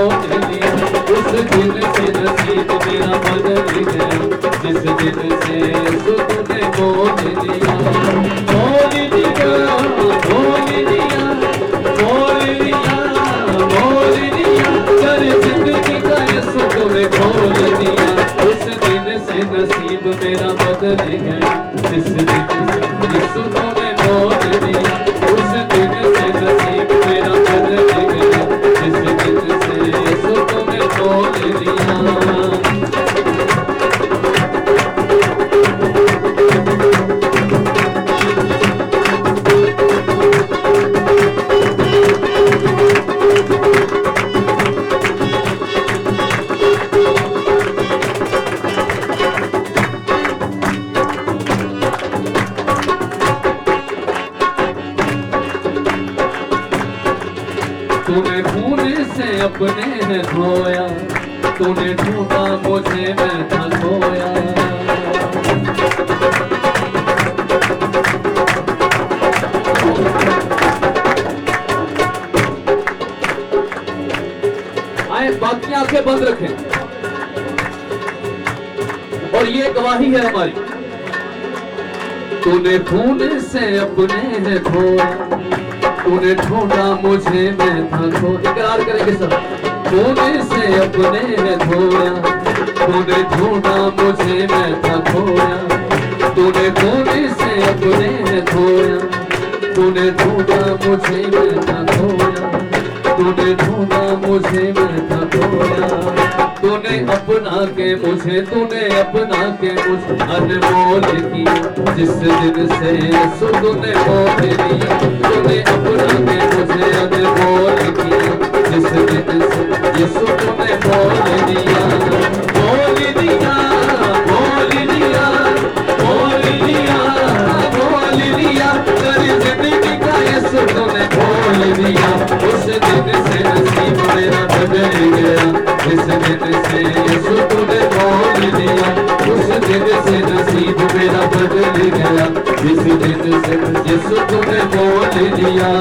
मोल लिया, उस दिन से नसीब मेरा बदल गया, जिस दिन से सुख ने मोल लिया। मोल लिया, मोल लिया, मोल लिया, मोल लिया, कर जिंदगी का ये सुख में खोल दिया, उस दिन से नसीब मेरा बदल गया, जिस दिन से सुख ने मोल लिया, उस दिन से नसीब मेरा बदल गया, जिस दिन से सुख ने मोल लिया। तूने खून से अपने है धोया, तूने ढूंढा मुझे मैं था खोया। आए बाकी आंखें बंद रखें और ये गवाही है हमारी। तूने खून से अपने है धोया, तूने ढूंढा मुझे मैं था खो। इकरार करेंगे सब। तूने से अपने है धोया, तूने ढूंढा मुझे मैं था खोया, तूने खूने से अपने है धोया, तूने ढूंढा मुझे मैं था खोया, तूने ढूंढा मुझे मैं था खोया। तूने अपना के मुझे, तूने अपना के मुझे अनमोल किया, जिस दिन से सुख ने मोल लिया। तूने अपना के मुझे अनमोल किया, जिस दिन से ये सुख ने मोल लिया। मोल लिया, मोल लिया, मोल लिया, मोल लिया, तेरी जिंदगी का ये सुख ने मोल लिया। उस दिन से नसीब मेरा बदल गया, इस दिन से सुख ने मोल लिया। उस दिन से नसीब मेरा बदल गया, इस दिन से ये सुख ने मोल लिया।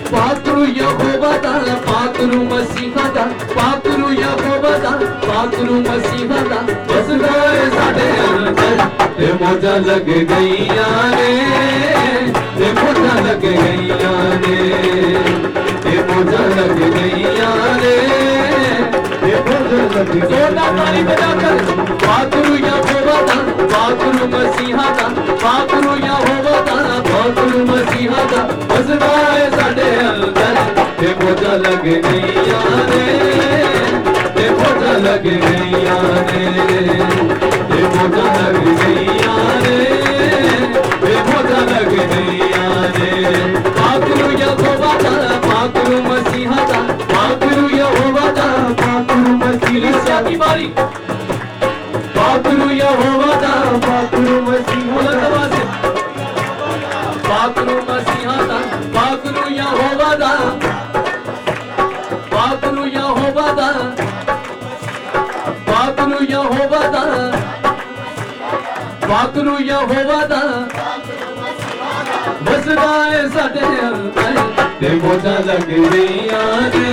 पाकरू यहोवा दा, पाकरू मसीहा दा, पाकरू यहोवा दा, पाकरू मसीहा दा, बस गए साडे अंदर ते मौजा लग गईया रे, ते मौजा लग गईया रे, ते मौजा लग गईया रे, ते मौजा लग गईया ताली बजाकर। पाकरू यहोवा दा, पाकरू मसीहा दा, पाकरू यहोवा दा, पाकरू मसीहा दा, बस गए साडे अंदर ते मौजा लग गईया रे, ते मौजा लग गईया रे, ते मौजा लग गईया रे, ते मौजा लग गईया रे। पाकरू यहोवा दा, पाकरू मसीहा दा, पाकरू यहोवा दा, पाकरू मसीहा की बारी। पाकरू यहोवा दा, पाकरू मसीहा दा, पाकरू मसीहा दा, पाकरू यहोवा दा, पाकरू यहोवा दा, पाकरू यहोवा दा, पाकरू यहोवा दा, बसदा है साडे अंदर ते मौजा लग गईया रे,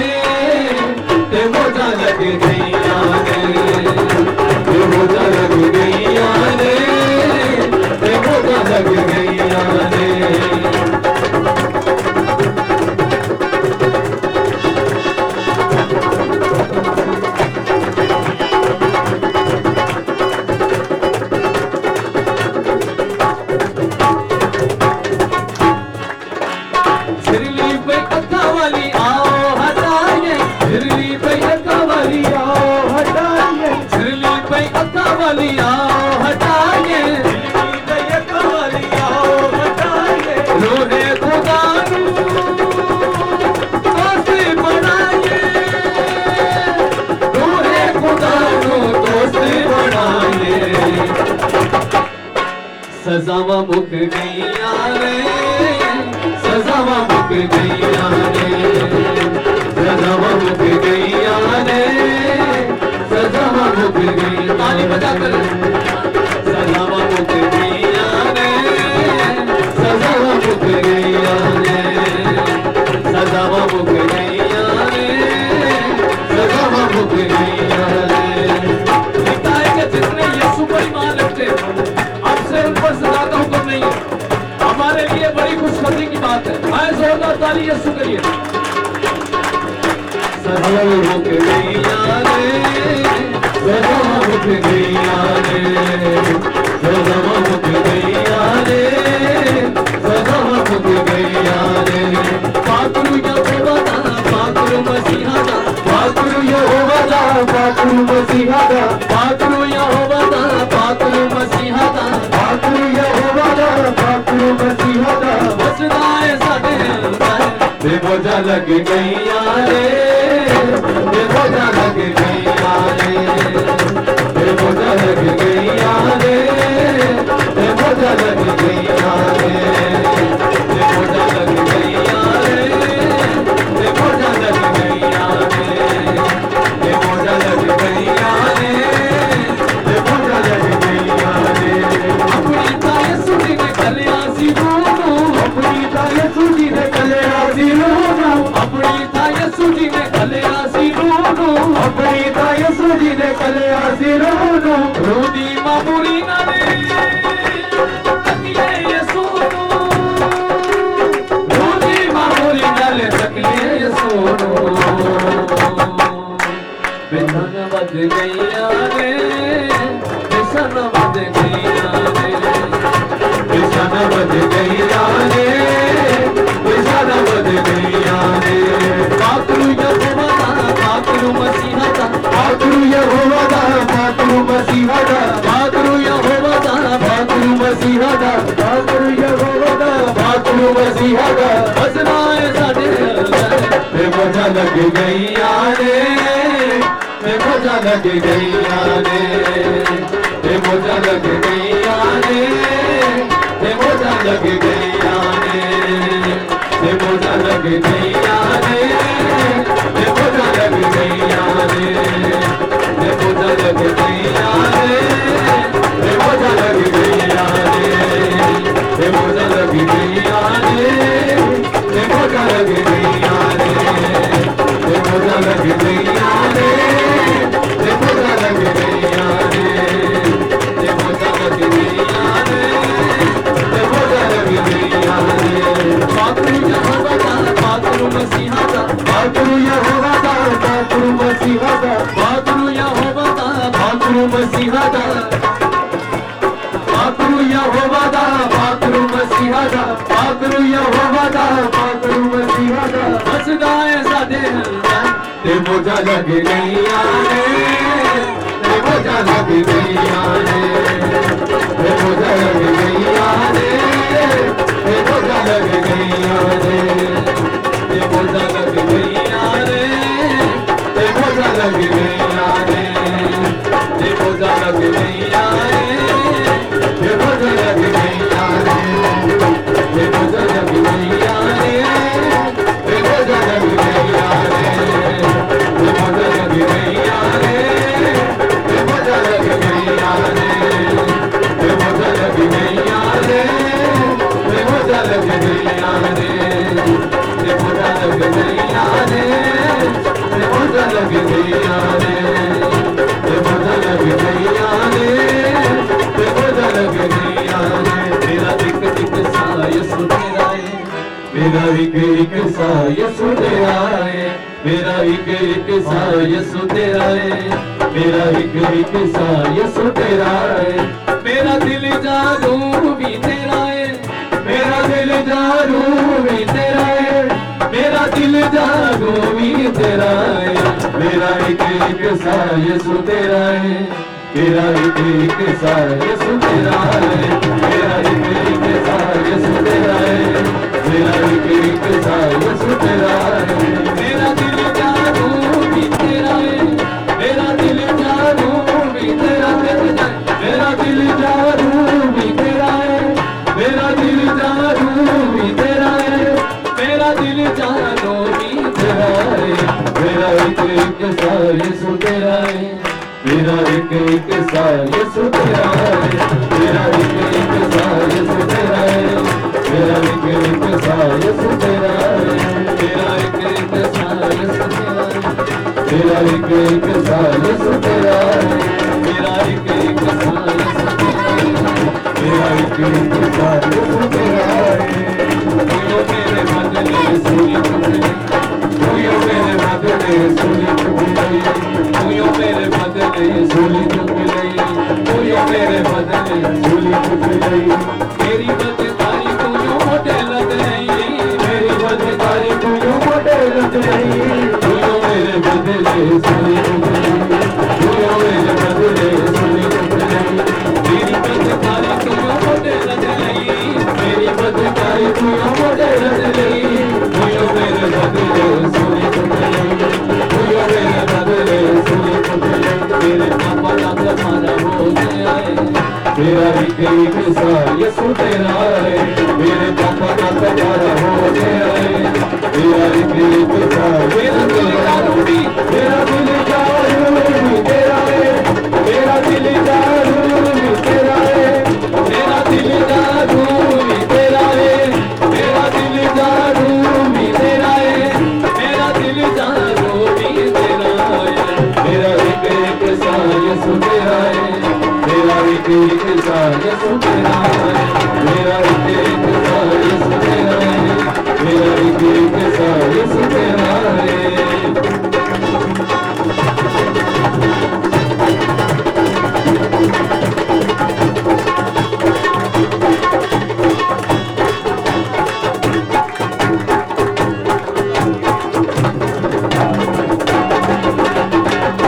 ते मौजा लग गईया रे, ते मौजा लग गईया रे, ते मौजा लग गईया रे। सिरली पे अक्का वाली आओ हटाइए, सिरली पे अक्का वाली आओ हटाइए। सजावा मुक गईया रे सजावा मुक गईया रे सजावा मुक गईया रे सजावा मुक गई ताली बजा कर सजावा मुक गईया रे सजावा मुक गईया रे सजावा मुक गईया रे सजावा मुक गईया रे लिखा है कि जितने यीशु पर ईमान रखते आपसे उन पर सजा का हुक्म नहीं है हमारे लिए बड़ी खुशखबरी की बात है आए जोरदार ताली यीशु करिए सजावा मुक गईया रे सजावा मुक गईया रे सजावा मुक गईया रे सजावा मुक गईया रे पाकरू यहोवा दा पाकरू मसीहा दा पाकरू यहोवा दा पाकरू मसीहा दा पाकरू यहोवा दा पाकरू मसीहा दा पाकरू यहोवा दा पाकरू मसीहा दा बसदा है साडे अंदर ते बोझा लग गईया रे ते बोझा लग गईया रे ते बोझा लग गईया रे ते बोझा लग गईया रे ते बोझा लग गईया रे ते बोझा लग गईया रे ते बोझा लग गईया रे ते बोझा लग गईया रे अपनी ताय सुनी ने कलिया सी रोनो अपनी ताय सुनी ने कलिया सी रोनो अपनी ताय सुनी ने कलिया सी रोनो अपनी ताय सुनी ने कलिया सी रोनो रोदी मामुरी ना रे तकिए यीशु रोदी मामुरी ना ले तकिए यीशु बेसन बज गईया रे बेसन बज गईया रे बेसन बज गईया रे बेसन बज गईया रे पाकरू यहोवा दा पाकरू मसीहा दा पाकरू यहोवा दा पाकरू मसीहा दा पाकरू यहोवा दा पाकरू मसीहा दा पाकरू यहोवा दा पाकरू मसीहा दा बसना है साडे अंदर ते बोझा लग गईया रे ते बोझा लग गईया रे ते बोझा लग गईया रे ते बोझा लग गईया रे ते बोझा लग गईया रे ते बोझा लग गईया रे ते बोझा लग गईया रे ते बोझा लग गईया रे ते बोझा लग गईया रे ते बोझा लग गईया रे ते बोझा लग गईया रे ते बोझा लग गईया रे ते बोझा लग गईया रे ते बोझा लग गईया रे पाकरू यहोवा दा पाकरू मसीहा दा पाकरू यहोवा दा पाकरू मसीहा दा पाकरू यहोवा दा पाकरू मसीहा दा पाकरू यहोवा दा पाकरू मसीहा दा पाकरू यहोवा दा पाकरू मसीहा दा बसदा है साडे अंदर ते बोझा लग गईया रे ते बोझा लग गईया रे ते बोझा लग गईया रे ते बोझा लग गईया रे ते बोझा लग गईया रे ते बोझा लग गईया रे ते बोझा लग गईया रे ते बोझा लग गईया रे ते बोझा लग गईया रे ते बोझा लग गईया रे ते बोझा लग गईया रे ते बोझा लग गईया रे ते बोझा लग गईया रे ते बोझा लग गईया रे ते बोझा लग गईया रे ते बोझा लग गईया रे ते बोझा लग गईया रे ते बोझा लग गईया रे मेरा एक सा यीशु तेरा है मेरा एक सा यीशु तेरा है मेरा एक सा यीशु तेरा है मेरा एक सा यीशु तेरा है मेरा दिल जादू भी तेरा है मेरा दिल जादू भी तेरा है मेरा दिल जादू भी तेरा है मेरा एक सा यीशु तेरा है मेरा एक सा यीशु तेरा है मेरा एक सा यीशु तेरा है मेरा एक सा यीशु तेरा है मेरा दिल जादू भी तेरा है मेरा दिल जादू भी तेरा है मेरा दिल जादू भी तेरा है मेरा एक सा यीशु तेरा है, मेरा एक सा यीशु तेरा है, मेरा एक सा यीशु तेरा है, मेरा एक सा यीशु तेरा है, मेरा एक सा यीशु तेरा है, मेरा एक सा यीशु तेरा है, मेरा एक सा यीशु तेरा है। कोई मेरे बदले सूली चुके, कोई मेरे बदले सूली चुके, कोई मेरे बदले सूली चुके, कोई मेरे बदले सूली चुके। मेरी बदकारी को यूं मोटे लग रही, मेरी बदकारी को यूं मोटे लग रही, कोई मेरे बदले सूली चुके, कोई मेरे बदले सूली चुके। मेरी बदकारी को यूं मोटे लग रही, मेरी बदकारी को यूं मोटे लग रही, कोई मेरे बदले सूली चुके, कोई मेरे बदले सूली चुके। मेरे पापा का तुम्हारा हो गया है, मेरा एक सा यीशु तेरा है, मेरे पापा का तुम्हारा हो गया है, मेरा एक सा मेरा दिल जारूरी, मेरा दिल जारूरी तेरा है, मेरा दिल जारूरी तेरा है, मेरा दिल जारूरी तेरा है, मेरा दिल जारूरी तेरा है, मेरा दिल जारूरी तेरा है, मेरा एक सा यीशु तेरा है, मेरा एक सा यीशु तेरा है, मेरा एक सा यीशु तेरा है, मेरा एक सा यीशु तेरा है।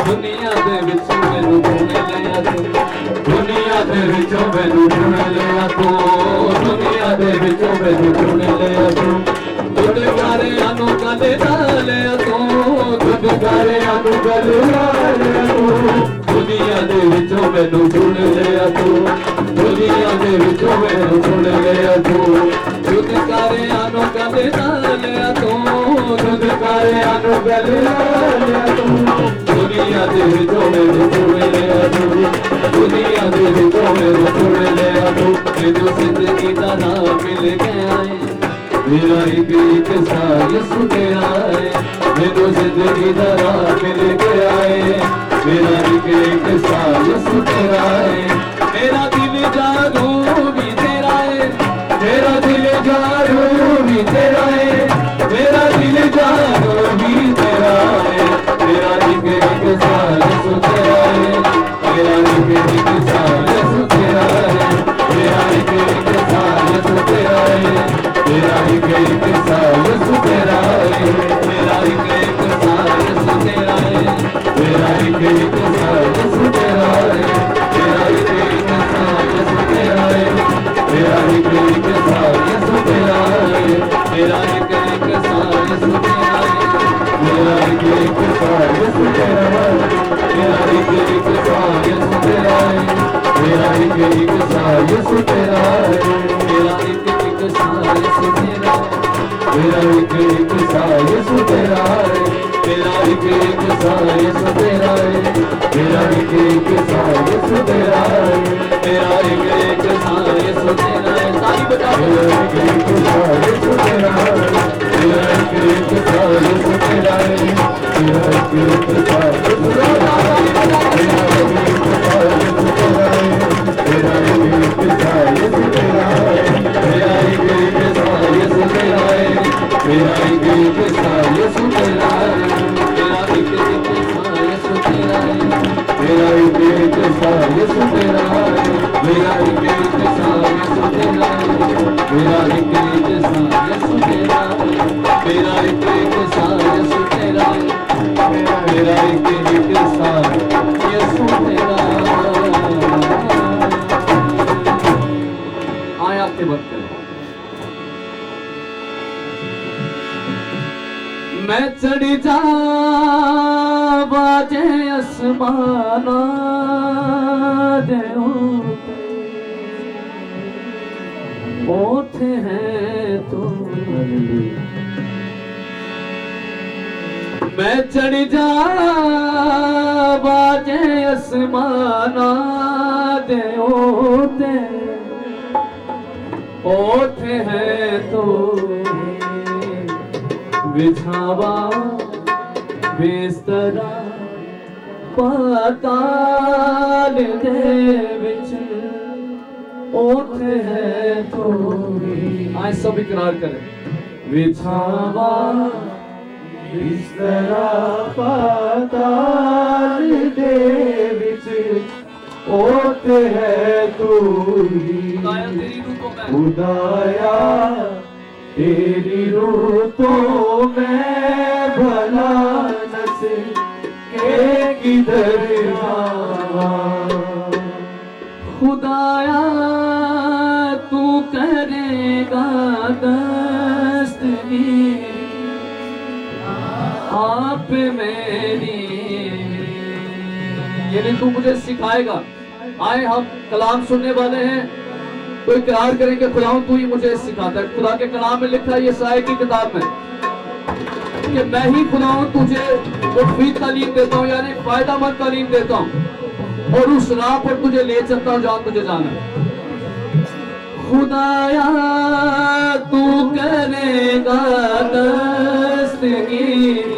दुनिया दे विच मैनू ढूंढ लिया तू, दुनिया दे विचों मैनू ढूंढ लिया तू, दुनिया दे विचों मैनू ढूंढ लिया तू। दुध गारे आनू गले लिया तू, दुध गारे आनू गले लिया तू, दुनिया दे विचों मैनू ढूंढ लिया तू, दुनिया दे विचों मैनू ढूंढ लिया तू। दुध गारे आनू गले लिया तू, दुध गारे आनू गले लिया तू, दुनिया दे विचों मैनू ढूंढ लिया तू, दुनिया दे विचों मैनू ढूंढ लिया तू। मैनू जिंदगी दा राह मिल गया है, मेरा एक सा यीशु तेरा है, मैनू जिंदगी दा राह मिल गया है, मेरा एक सा यीशु तेरा है, मेरा दिल जारू भी तेरा है, मेरा दिल जारू भी तेरा है, मेरा दिल जारू भी तेरा है, मेरा एक सा यीशु तेरा है, मेरा एक सा यीशु तेरा है, मेरा एक सा यीशु तेरा है, मेरा एक सा यीशु तेरा है, मेरा एक सा यीशु तेरा है, मेरा एक सा यीशु तेरा है, मेरा एक सा यीशु तेरा है, मेरा एक सा यीशु तेरा है, मेरा एक सा यीशु तेरा है, मेरा एक सा यीशु तेरा है, मेरा एक सा यीशु तेरा है, मेरा एक सा यीशु तेरा है, मेरा एक सा यीशु तेरा है, मेरा एक सा यीशु तेरा है, मेरा एक सा यीशु तेरा है, मेरा एक सा यीशु तेरा है, मेरा एक सा यीशु तेरा है। सारी बता मेरा एक सा यीशु तेरा है, मेरा एक सा यीशु तेरा है, मेरा एक सा यीशु तेरा है, मेरा एक सा यीशु तेरा है, मेरा एक सा यीशु तेरा है, मेरा एक सा यीशु तेरा है, मेरा एक सा यीशु तेरा है, मेरा एक सा यीशु तेरा है, मेरा एक सा यीशु तेरा है, मेरा एक सा यीशु तेरा है, मेरा एक सा यीशु तेरा है, मेरा एक सा यीशु तेरा है, मेरा एक सा यीशु तेरा है। आए आपके वक्त मैं चढ़ी जा बाजे आसमाना दे ओठे हैं तुम, मैं चढ़ी जा बाजे आसमाना होते होते हैं तो बिछावा बिस्तरा पाताल दे विच ओथे है तो आए सब इकरार करें बिछावा बिस्तरा पाताल दे विच ओथे है तू खुदाया तेरी रूह तो मैं भला नस के किधर जावा खुदाया तू करेगा दस्तगीर आप मेरी यानी तू मुझे सिखाएगा। आए हम कलाम सुनने वाले हैं तो इकरार करेंगे खुदाऊं तू ही मुझे सिखाता है। खुदा के कलाम में लिखा है ये साए की किताब में कि मैं ही खुदाऊं तुझे मुफीद तालीम देता हूं यानी फायदामंद तालीम देता हूं और उस राह पर तुझे ले चलता हूं जहां तुझे जाना है। खुदाया तू करेगा दस्तगीर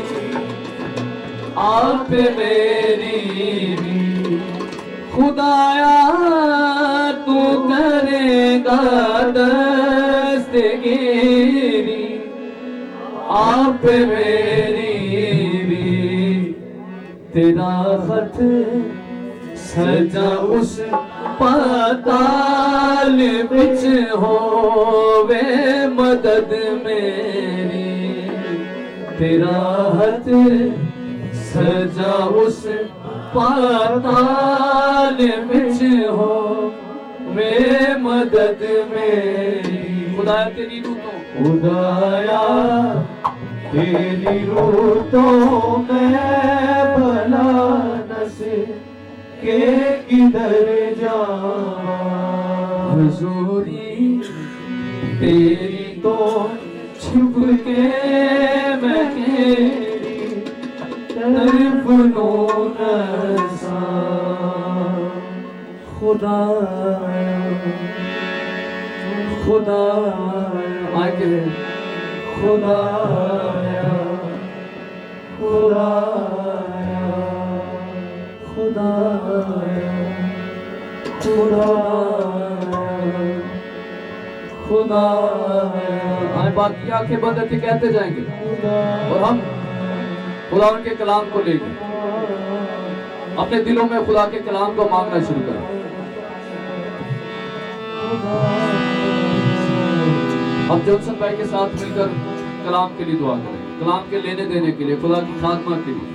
आप मेरी खुदाया तू करेगा दस्तगीरी आप मेरी भी तेरा खत सजा उस पाताल बिच होवे मदद मेरी तेरा हथ सजा उस पाताल बिच हो वे मदद मेरी खुदाया तेरी रूह तो खुदाया तेरी रूह तो मैं भला नस के किधर जावा हुजूरी तेरी तो छुप के मैं तरफ नो नसा खुदा खुदा आगे खुदा खुदा खुदा खुदा खुदा आए बाकी आंखें बंद करके कहते जाएंगे और हम खुदा उनके कलाम को लेकर अपने दिलों में खुदा के कलाम को मांगना शुरू करें। अब जॉनसन भाई के साथ मिलकर कलाम के लिए दुआ करें, कलाम के लेने देने के लिए, खुदा की खात्मा के लिए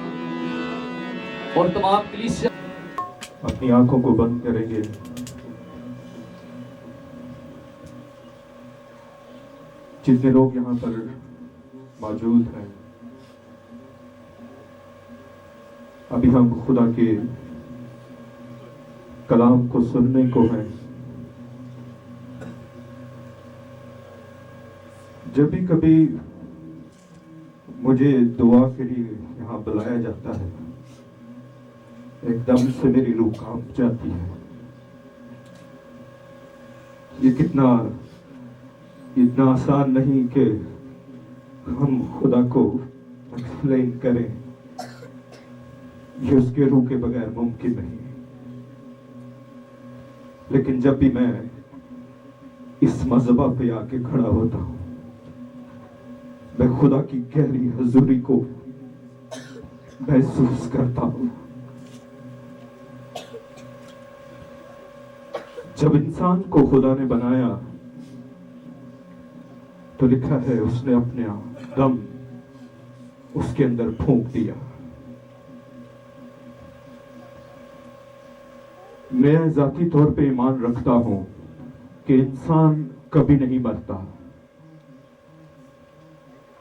और तमाम कलीसिया। अपनी आंखों को बंद करेंगे। जितने लोग यहाँ पर मौजूद हैं अभी हम खुदा के कलाम को सुनने को हैं। जब भी कभी मुझे दुआ के लिए यहाँ बुलाया जाता है एकदम से मेरी रूह कांप जाती है। ये कितना इतना आसान नहीं कि हम खुदा को एक्सप्लेन करें, ये उसके रूह के बगैर मुमकिन नहीं। लेकिन जब भी मैं इस मज़बा पे आके खड़ा होता हूं मैं खुदा की गहरी हजूरी को महसूस करता हूं। जब इंसान को खुदा ने बनाया तो लिखा है उसने अपने दम उसके अंदर फूंक दिया। मैं जाती तौर पे ईमान रखता हूं कि इंसान कभी नहीं मरता।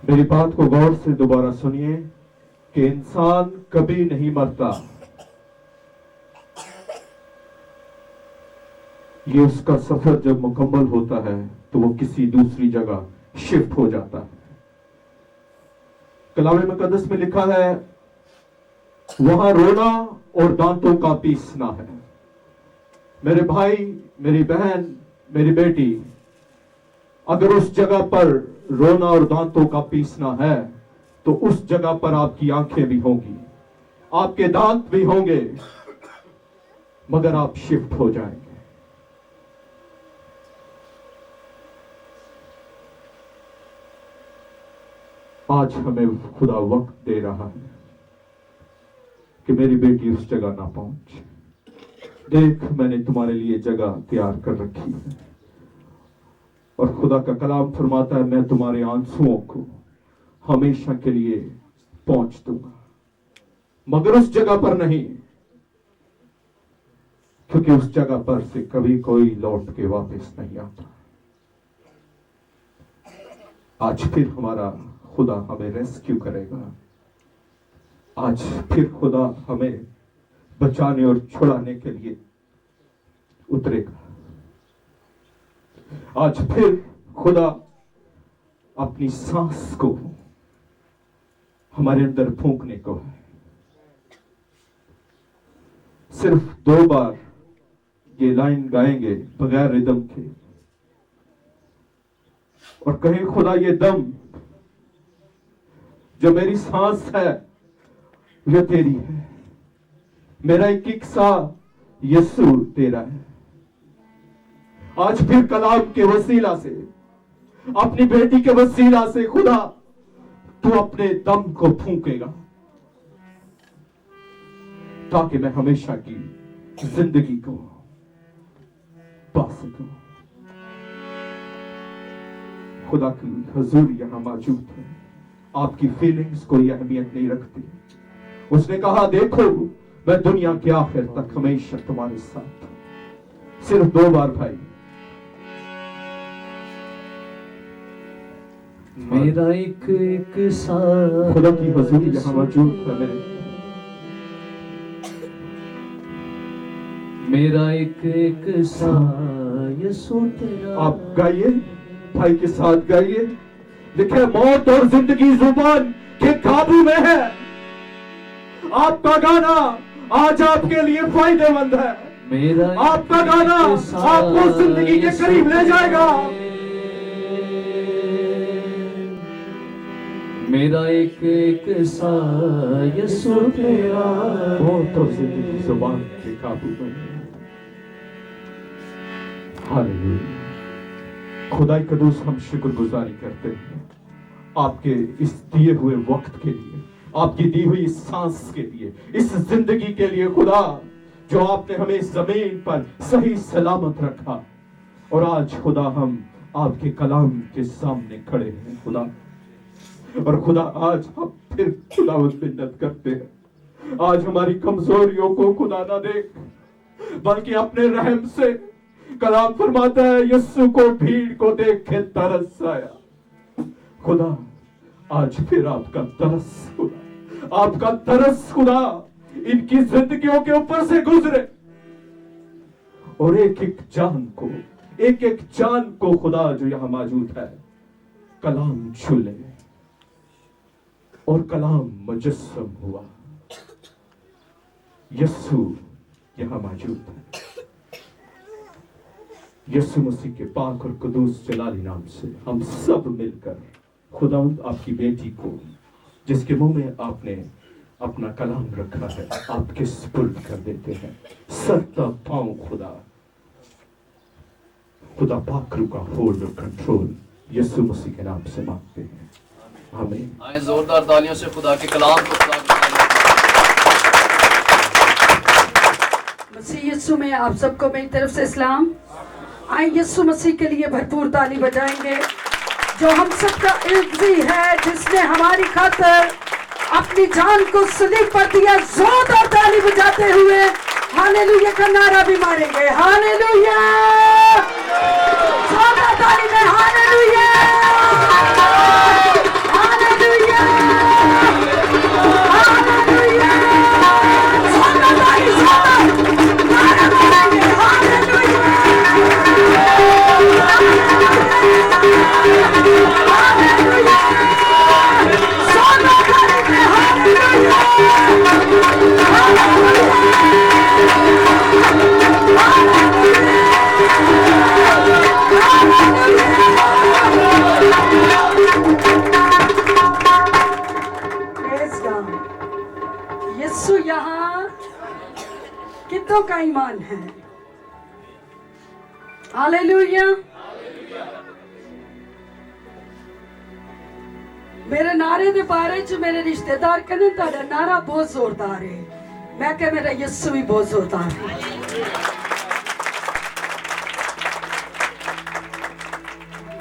मेरी बात को गौर से दोबारा सुनिए कि इंसान कभी नहीं मरता। ये उसका सफर जब मुकम्मल होता है तो वो किसी दूसरी जगह शिफ्ट हो जाता है। कलामे मुकद्दस में लिखा है वहां रोना और दांतों का पीसना है। मेरे भाई, मेरी बहन, मेरी बेटी, अगर उस जगह पर रोना और दांतों का पीसना है तो उस जगह पर आपकी आंखें भी होंगी, आपके दांत भी होंगे, मगर आप शिफ्ट हो जाएंगे। आज हमें खुदा वक्त दे रहा है कि मेरी बेटी उस जगह ना पहुंचे। देख, मैंने तुम्हारे लिए जगह तैयार कर रखी है। और खुदा का कलाम फरमाता है, मैं तुम्हारे आंसुओं को हमेशा के लिए पहुंच दूंगा, मगर उस जगह पर नहीं, क्योंकि उस जगह पर से कभी कोई लौट के वापस नहीं आता। आज फिर हमारा खुदा हमें रेस्क्यू करेगा। आज फिर खुदा हमें बचाने और छुड़ाने के लिए उतरेगा। आज फिर खुदा अपनी सांस को हमारे अंदर फूंकने को है। सिर्फ 2 बार ये लाइन गाएंगे बगैर रिदम के और कहें, खुदा ये दम जो मेरी सांस है ये तेरी है, मेरा एक एक सा यीशु तेरा है। आज फिर कलाम के वसीला से, अपनी बेटी के वसीला से खुदा तू अपने दम को फूंकेगा, ताकि मैं हमेशा की जिंदगी को पा सकूं। खुदा की हुजूर यहां मौजूद है। आपकी फीलिंग्स कोई अहमियत नहीं रखती। उसने कहा, देखो मैं दुनिया के आखिर तक हमेशा तुम्हारे साथ हूं। सिर्फ 2 बार भाई। मेरा एक एक साथ खुदा की हुजूर यहां मौजूद है। मेरा एक एक साथ यीशु तेरा। आप गाइए, भाई के साथ गाइए। देखिए, मौत और जिंदगी जुबान के काबू में है। आपका गाना आज आपके लिए फायदेमंद है। मेरा आपका गाना आपको जिंदगी के करीब ले जाएगा। मेरा एक एक सा यीशु तेरा। मौत और जिंदगी जुबान के काबू में है। हालेलुया। खुदाई कदूस, हम शुक्रगुजारी करते हैं आपके इस दिए हुए वक्त के लिए, आपकी दी हुई इस सांस के लिए, इस जिंदगी के लिए खुदा, जो आपने हमें इस जमीन पर सही सलामत रखा। और आज खुदा हम आपके कलाम के सामने खड़े हैं खुदा। और खुदा आज हम फिर खुदा मिन्नत करते हैं, आज हमारी कमजोरियों को खुदा ना देख, बल्कि अपने रहम से, कलाम फरमाता है, यीशु को भीड़ को देख के तरस आया। खुदा आज फिर आपका तरस खुदा, आपका तरस खुदा इनकी जिंदगियों के ऊपर से गुजरे और एक एक जान को, एक एक जान को खुदा जो यहां मौजूद है, कलाम छूले और कलाम मुजस्सम हुआ। यीशु यहां मौजूद है। यीशु मसीह के पाक और कुदूस जलाली नाम से हम सब मिलकर खुदावंद आपकी बेटी को, जिसके मुंह में आपने अपना कलाम रखा है, आपके सुपुर्द कर देते हैं। सरता पांव खुदा, खुदा पाकरू का होल्ड और कंट्रोल यीशु मसीह के नाम से मांगते हैं, आमीन। आए जोरदार तालियों से खुदा के कलाम को मसीह यीशु में आप सबको मेरी तरफ से इस्लाम। आए यीशु मसीह के लिए भरपूर ताली बजाएंगे, जो हम सबका इल्ज़ी है, जिसने हमारी खातिर अपनी जान को सलीब पर दिया। जोरदार ताली बजाते हुए हालेलुया का नारा भी मारेंगे। हालेलुया, जोरदार ताली में हालेलुया, हालेलुया, हालेलुया, जोरदार ताली, जोरदार नारा मारेंगे। हालेलुया, हालेलुया, कितनों का ईमान है? हालेलुया। मेरे नारे दे बारे च मेरे रिश्तेदार कहने ताड़ा नारा बहुत जोरदार है। मैं कह मेरा यीशु भी बहुत जोरदार है।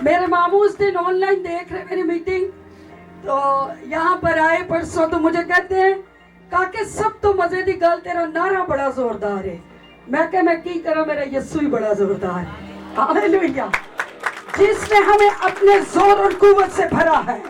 मेरे मामू उस दिन ऑनलाइन देख रहे मेरी मीटिंग, तो यहाँ पर आए परसों, तो मुझे कहते हैं काके सब तो मजे की गल, तेरा नारा बड़ा जोरदार है। मैं कह मैं की करा, मेरा यीशु ही बड़ा जोरदार है। हालेलुया। जिसने हमें अपने जोर और कुव्वत से भरा है,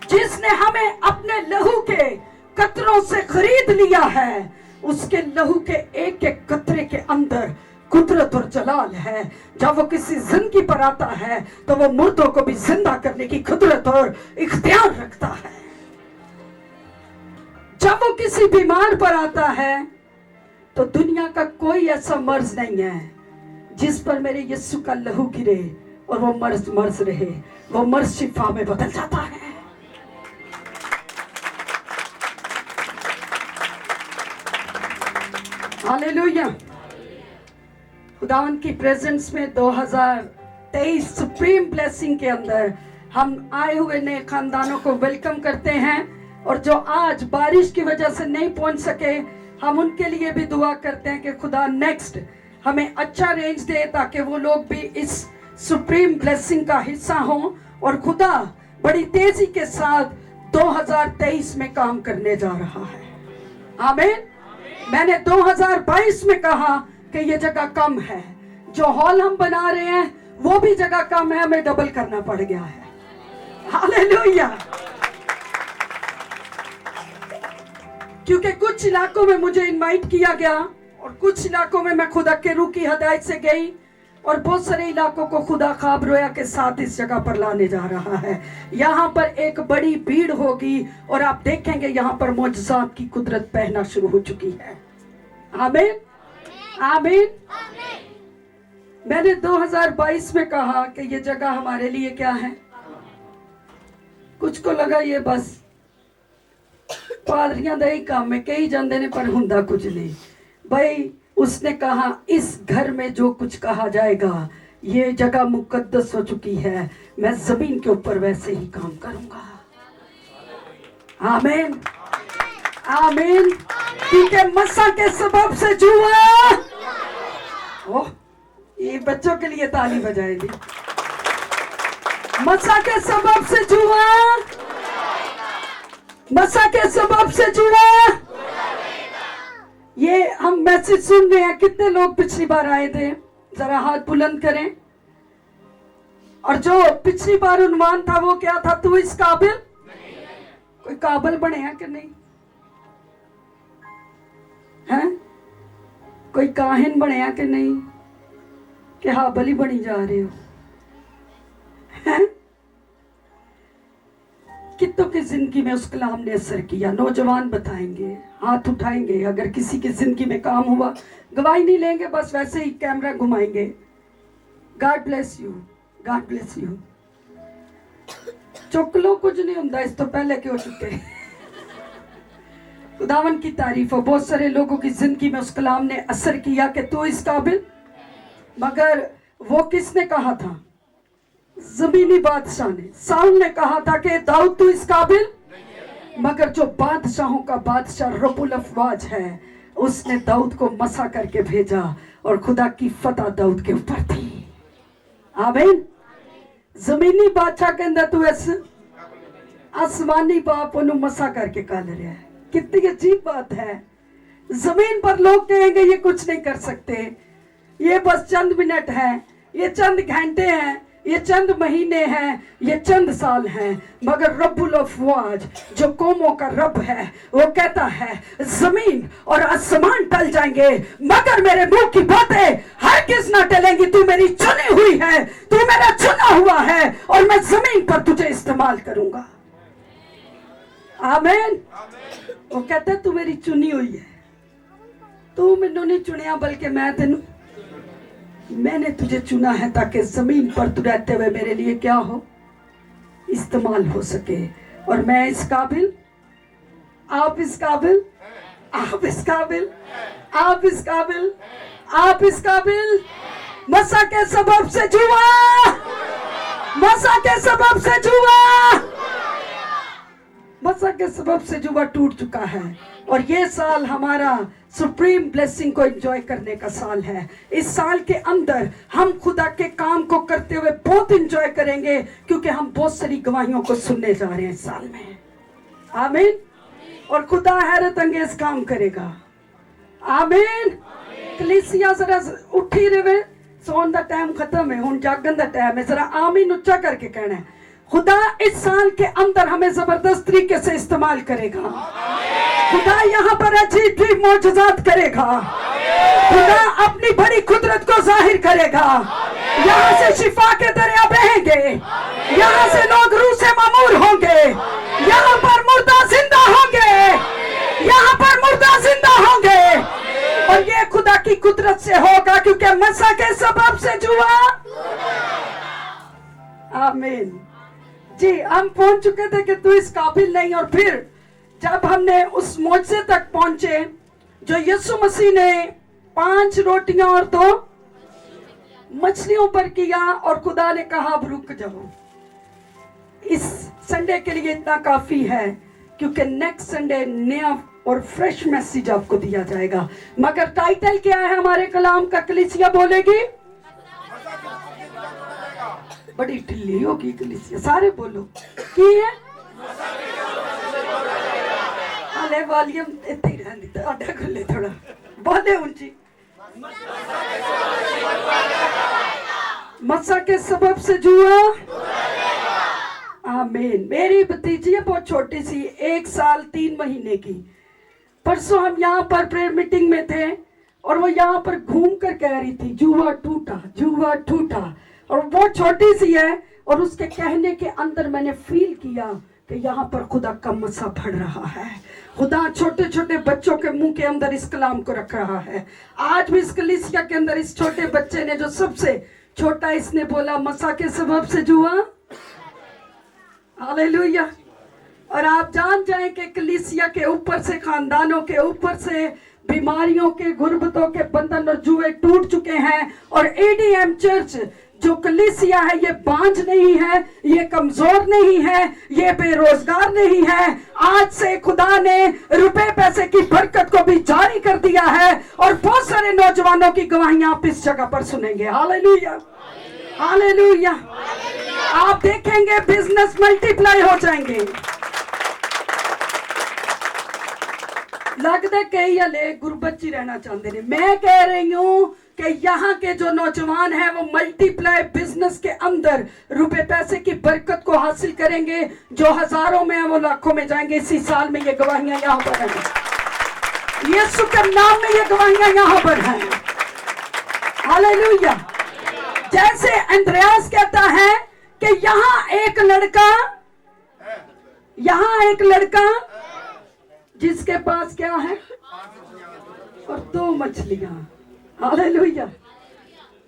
जिसने हमें अपने लहू के कतरों से खरीद लिया है, उसके लहू के एक एक कतरे के अंदर कुदरत और जलाल है। जब वो किसी जिंदगी पर आता है तो वो मुर्दों को भी जिंदा करने की कुदरत और इख्तियार रखता है। जब वो किसी बीमार पर आता है तो दुनिया का कोई ऐसा मर्ज नहीं है जिस पर मेरे यीशु का लहू गिरे और वो मर्ज रहे। वो मर्ज शिफा में बदल जाता है। हालेलुया। खुदावन की प्रेजेंस में 2023 सुप्रीम ब्लेसिंग के अंदर हम आए हुए नए खानदानों को वेलकम करते हैं, और जो आज बारिश की वजह से नहीं पहुंच सके, हम उनके लिए भी दुआ करते हैं कि खुदा नेक्स्ट हमें अच्छा रेंज दे ताकि वो लोग भी इस सुप्रीम ब्लेसिंग का हिस्सा हों, और खुदा बड़ी तेजी के साथ 2023 में काम करने जा रहा है। आमीन। मैंने 2022 में कहा कि ये जगह कम है, जो हॉल हम बना रहे हैं वो भी जगह कम है, हमें डबल करना पड़ गया है। हालेलुया। क्योंकि कुछ इलाकों में मुझे इनवाइट किया गया और कुछ इलाकों में मैं खुदा के रूह की हदायत से गई, और बहुत सारे इलाकों को खुदा ख्वाब रोया के साथ इस जगह पर लाने जा रहा है। यहाँ पर एक बड़ी भीड़ होगी और आप देखेंगे यहाँ पर मौजज़ात की कुदरत बहना शुरू हो चुकी है। आमीन आमीन। मैंने 2022 में कहा कि ये जगह हमारे लिए क्या है। कुछ को लगा ये बस पादरियां दा ही काम है, कई जाते ने पर हुंदा कुछ नहीं। भाई उसने कहा इस घर में जो कुछ कहा जाएगा, ये जगह मुकद्दस हो चुकी है, मैं जमीन के ऊपर वैसे ही काम करूंगा। आमीन आमीन। क्योंकि मसा के सबब से जुआ, ओह ये बच्चों के लिए ताली बजाएगी। मसा के सबब से जुआ, मसा के सबब से जुआ। ये हम मैसेज सुन रहे हैं। कितने लोग पिछली बार आए थे, जरा हाथ बुलंद करें। और जो पिछली बार उन्वान था वो क्या था? तू इस काबिल, कोई काबिल बने हैं कि नहीं हैं? कोई काहिन बने हैं कि नहीं, कि हाबल ही बनी जा रहे हो हैं? कितनों की जिंदगी में उस कलाम ने असर किया? नौजवान बताएंगे, हाथ उठाएंगे। अगर किसी की जिंदगी में काम हुआ, गवाही नहीं लेंगे, बस वैसे ही कैमरा घुमाएंगे। God bless you, God bless you. चुक लो, कुछ नहीं होता, इस तो पहले क्यों चुके। खुदावन की तारीफ हो। बहुत सारे लोगों की जिंदगी में उस कलाम ने असर किया कि तू इस काबिल। मगर वो किसने कहा था? ज़मीनी बादशाह ने। साउल ने कहा था कि दाऊद तू इस काबिल, मगर जो बादशाहों का बादशाह रब्बुल अफ़वाज है, उसने दाऊद को मसा करके भेजा और खुदा की फतह दाऊद के ऊपर थी। आमीन। जमीनी बादशाह के अंदर तू ऐसे आसमानी बाप उन्हें मसा करके काल रहा है। कितनी अजीब बात है। जमीन पर लोग कहेंगे ये कुछ नहीं कर सकते, ये बस चंद मिनट है, ये चंद घंटे हैं, ये चंद महीने हैं, ये चंद साल हैं। मगर रब्बुल अफ़वाज जो कौमों का रब है, वो कहता है जमीन और आसमान टल जाएंगे मगर मेरे मुंह की बातें हरगिज़ ना टलेंगी। तू मेरी चुनी हुई है, तू मेरा चुना हुआ है, और मैं जमीन पर तुझे इस्तेमाल करूंगा। आमीन। वो कहता है तू मेरी चुनी हुई है, तू मैनू नहीं चुनिया बल्कि मैंने तुझे चुना है ताकि जमीन पर तू रहते हुए मेरे लिए क्या हो, इस्तेमाल हो सके। और मैं इस काबिल, आप इस काबिल, आप इस काबिल, आप इस काबिल, आप इस काबिल। मसा के सबब से जुआ, मसा के सबब से जुआ, मसा के सबब से जुआ टूट चुका है। और ये साल हमारा सुप्रीम ब्लेसिंग को एंजॉय करने का साल है। इस साल के अंदर हम खुदा के काम को करते हुए बहुत एंजॉय करेंगे, क्योंकि हम बहुत सारी गवाहियों को सुनने जा रहे हैं इस साल में। आमीन। और खुदा हैरत अंगेज काम करेगा। आमीन। कलीसिया जरा उठी रहे, सोन दा टाइम खत्म है, हुन जागन दा टाइम है। जरा आमीन उच्चा करके कहना है। खुदा इस साल के अंदर हमें जबरदस्त तरीके से इस्तेमाल करेगा। खुदा यहाँ पर अजीब मौजज़ात करेगा। खुदा अपनी बड़ी कुदरत को जाहिर करेगा। यहाँ से शिफा के दरिया बहेंगे, यहाँ से लोग रूह से मामूर होंगे, यहाँ पर मुर्दा जिंदा होंगे, यहाँ पर मुर्दा जिंदा होंगे। और ये खुदा की कुदरत से होगा, क्योंकि मसा के सबब से जुआ। आमीन जी। हम पहुंच चुके थे कि तू इस काबिल नहीं, और फिर जब हमने उस मौजज़े तक पहुंचे जो यीशु मसीह ने 5 रोटियां और 2 मछलियों पर किया, और खुदा ने कहा अब रुक जाओ, इस संडे के लिए इतना काफी है, क्योंकि नेक्स्ट संडे नया और फ्रेश मैसेज आपको दिया जाएगा। मगर टाइटल क्या है हमारे कलाम का? कलीसिया बोलेगी, बड़ी ढिल्ली होगी कलीसिया, सारे बोलो की है। हाले वॉल्यूम इतने ही रहने दो, आधा खुले थोड़ा बोले ऊंची। मसा के सबब से जुआ। आमीन। मेरी भतीजी है, बहुत छोटी सी, 1 साल 3 महीने की। परसों हम यहाँ पर प्रेयर मीटिंग में थे, और वो यहाँ पर घूम कर कह रही थी जुआ टूटा, जुआ टूटा। और बहुत छोटी सी है, और उसके कहने के अंदर मैंने फील किया कि यहाँ पर खुदा का मसा बढ़ रहा है। खुदा छोटे छोटे बच्चों के मुंह के अंदर इस कलाम को रख रहा है। आज भी इस कलीसिया के अंदर इस छोटे बच्चे ने, जो सबसे छोटा, इसने बोला मसा के सबब से जुआ। हालेलुया। और आप जान जाएं कि कलीसिया के ऊपर से, खानदानों के ऊपर से बीमारियों के, गुर्बतों के बंधन और जुए टूट चुके हैं। और एडीएम चर्च जो कलीसिया है, ये बांझ नहीं है, ये कमजोर नहीं है, ये बेरोजगार नहीं है। आज से खुदा ने रुपए पैसे की बरकत को भी जारी कर दिया है, और बहुत सारे नौजवानों की गवाहियां आप इस जगह पर सुनेंगे। Hallelujah, hallelujah. आप देखेंगे बिजनेस मल्टीप्लाई हो जाएंगे। लगता कई हले गुरबत ही रहना चाहते हैं। मैं कह रही हूँ कि यहाँ के जो नौजवान हैं वो मल्टीप्लाई बिजनेस के अंदर रुपए पैसे की बरकत को हासिल करेंगे। जो हजारों में है वो लाखों में जाएंगे। इसी साल में ये गवाहियां यहाँ पर हैं। यीशु के नाम में ये गवाहियां यहाँ पर हैं। हालेलुया। जैसे अंद्रयास कहता है कि यहाँ एक लड़का जिसके पास क्या है, और 2 मछलियां। हालेलुया।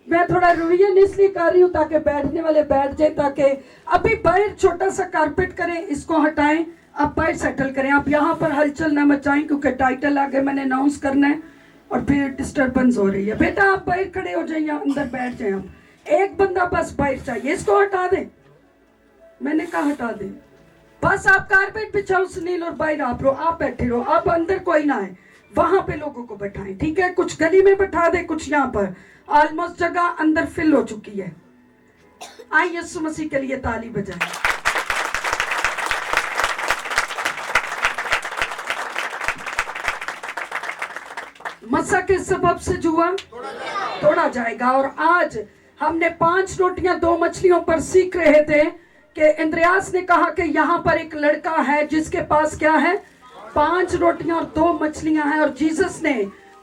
मैं थोड़ा रिवीजन इसलिए कर रही हूँ ताकि बैठने वाले बैठ जाए, ताकि अभी बाहर छोटा सा कारपेट करें, इसको हटाएं, आप बाहर सेटल करें। आप यहाँ पर हलचल ना मचाएं, क्योंकि टाइटल आगे मैंने अनाउंस करना है और फिर डिस्टर्बेंस हो रही है। बेटा आप बाहर खड़े हो जाइए, अंदर बैठ जाए। आप एक बंदा बस बाहर चाहिए, इसको हटा दे। मैंने कहा हटा दे। बस आप कारपेट बिछाओ सुनील, और बाहर आप रहो, आप बैठे रहो। आप अंदर कोई ना है, वहां पे लोगों को बैठाएं, ठीक है? कुछ गली में बैठा दे, कुछ यहाँ पर। ऑलमोस्ट जगह अंदर फिल हो चुकी है। आइए यीशु मसीह के लिए ताली बजाएं। मसा के सबब से जुआ तोड़ा जाएगा। और आज हमने 5 रोटियां 2 मछलियों पर सीख रहे थे कि इंद्रियास ने कहा कि यहाँ पर एक लड़का है जिसके पास क्या है, 5 रोटियां और 2 मछलियां हैं। और जीसस ने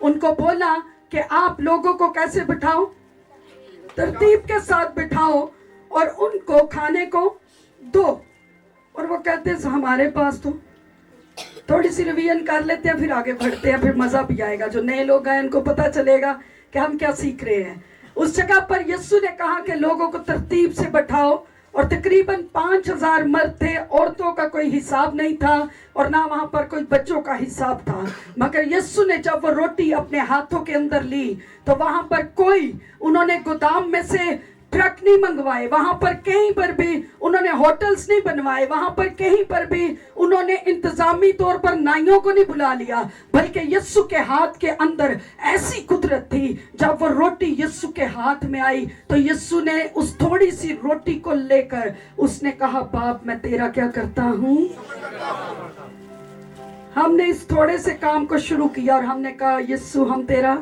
उनको बोला कि आप लोगों को कैसे बिठाओ, तरतीब के साथ बिठाओ और उनको खाने को दो। और वो कहते हैं हमारे पास तो। थोड़ी सी रिवीजन कर लेते हैं, फिर आगे बढ़ते हैं, फिर मजा भी आएगा। जो नए लोग आए उनको पता चलेगा कि हम क्या सीख रहे हैं। उस जगह पर यीशु ने कहा कि लोगों को तरतीब से बैठाओ और तकरीबन 5000 मर्द थे, औरतों का कोई हिसाब नहीं था और ना वहां पर कोई बच्चों का हिसाब था। मगर यीशु ने जब वो रोटी अपने हाथों के अंदर ली तो वहां पर कोई, उन्होंने गोदाम में से ट्रक नहीं मंगवाए, वहां पर कहीं पर भी उन्होंने होटल्स नहीं बनवाए, वहां पर कहीं पर भी उन्होंने इंतजामी तौर पर नाइयों को नहीं बुला लिया, बल्कि यीशु के हाथ के अंदर ऐसी कुदरत थी। जब वो रोटी यीशु के हाथ में आई तो यीशु ने उस थोड़ी सी रोटी को लेकर उसने कहा, बाप मैं तेरा क्या करता हूं। हमने इस थोड़े से काम को शुरू किया और हमने कहा यीशु हम तेरा,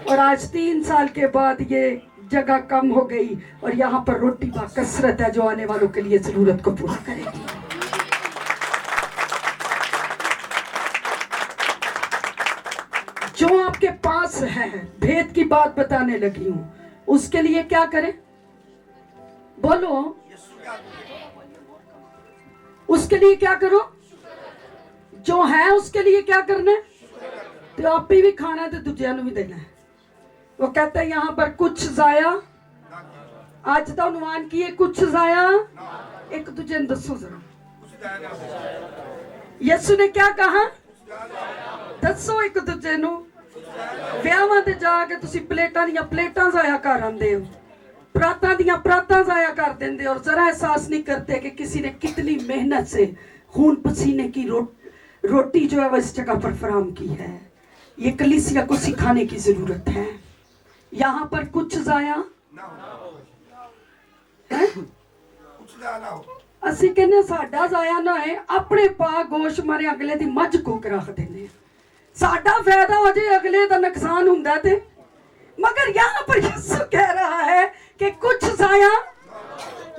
और आज 3 साल के बाद ये जगह कम हो गई और यहाँ पर रोटी बाकसरत है जो आने वालों के लिए जरूरत को पूरा करेगी। जो आपके पास है, भेद की बात बताने लगी हूं, उसके लिए क्या करें? बोलो, उसके लिए क्या करो? जो है उसके लिए क्या करना है? तो आप भी खाना है तो दूसरे भी देना है। वो कहता है यहाँ पर कुछ जाया, आज तो अनुमान किए कुछ जाया, एक दूजे ने दसो जरा, यीशु ने क्या कहा? दसो एक दूजे नु। ਵਿਆਹਾਂ ਤੇ ਜਾ ਕੇ ਤੁਸੀਂ ਪਲੇਟਾਂ ਦੀਆਂ ਪਲੇਟਾਂ ਜ਼ਾਇਆ ਕਰ ਆਂਦੇ ਹੋ, परातां दियां परातां ज़ाया कर देंगे और जरा एहसास नहीं करते कि किसी ने कितनी मेहनत से खून पसीने की रोटी जो है वो इस जगह पर फराहम की है। ये कलीसिया को सिखाने की जरूरत है। यहाँ पर कुछ ज़ाया ਅਸੀਂ ਕਹਿੰਦੇ ਸਾਡਾ ਜ਼ਾਇਆ ਨਾ ਹੈ, ਆਪਣੇ ਪਾ ਗੋਸ਼ ਮਾਰੇ ਅਗਲੇ ਦੀ ਮੱਝ ਕੋਕ ਰੱਖ ਦਿੰਦੇ, ਸਾਡਾ फायदा हो जाए अगले का नुकसान ਹੁੰਦਾ ਤੇ। मगर यहाँ पर यीशु कह रहा है कि कुछ ज़ाया,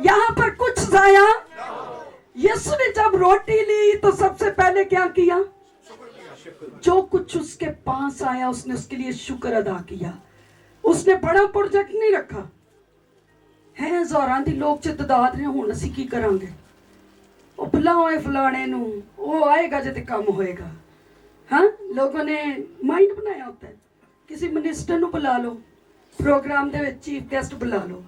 यहाँ पर कुछ ज़ाया। यीशु ने जब रोटी ली तो सबसे पहले क्या किया? जो कुछ उसके पास आया उसने उसके लिए शुक्र अदा किया। उसने बड़ा प्रोजेक्ट नहीं रखा है, हज़ारां दी लोग च तदाद ने, हुण असीं की करांगे, ओ बुलाओ फलाने नूं, वो आएगा जब काम होएगा। हाँ, लोगों ने माइंड बनाया होता है, किसी मिनिस्टर ਨੂੰ बुला लो, प्रोग्राम ਦੇ ਵਿੱਚ चीफ गेस्ट बुला लो,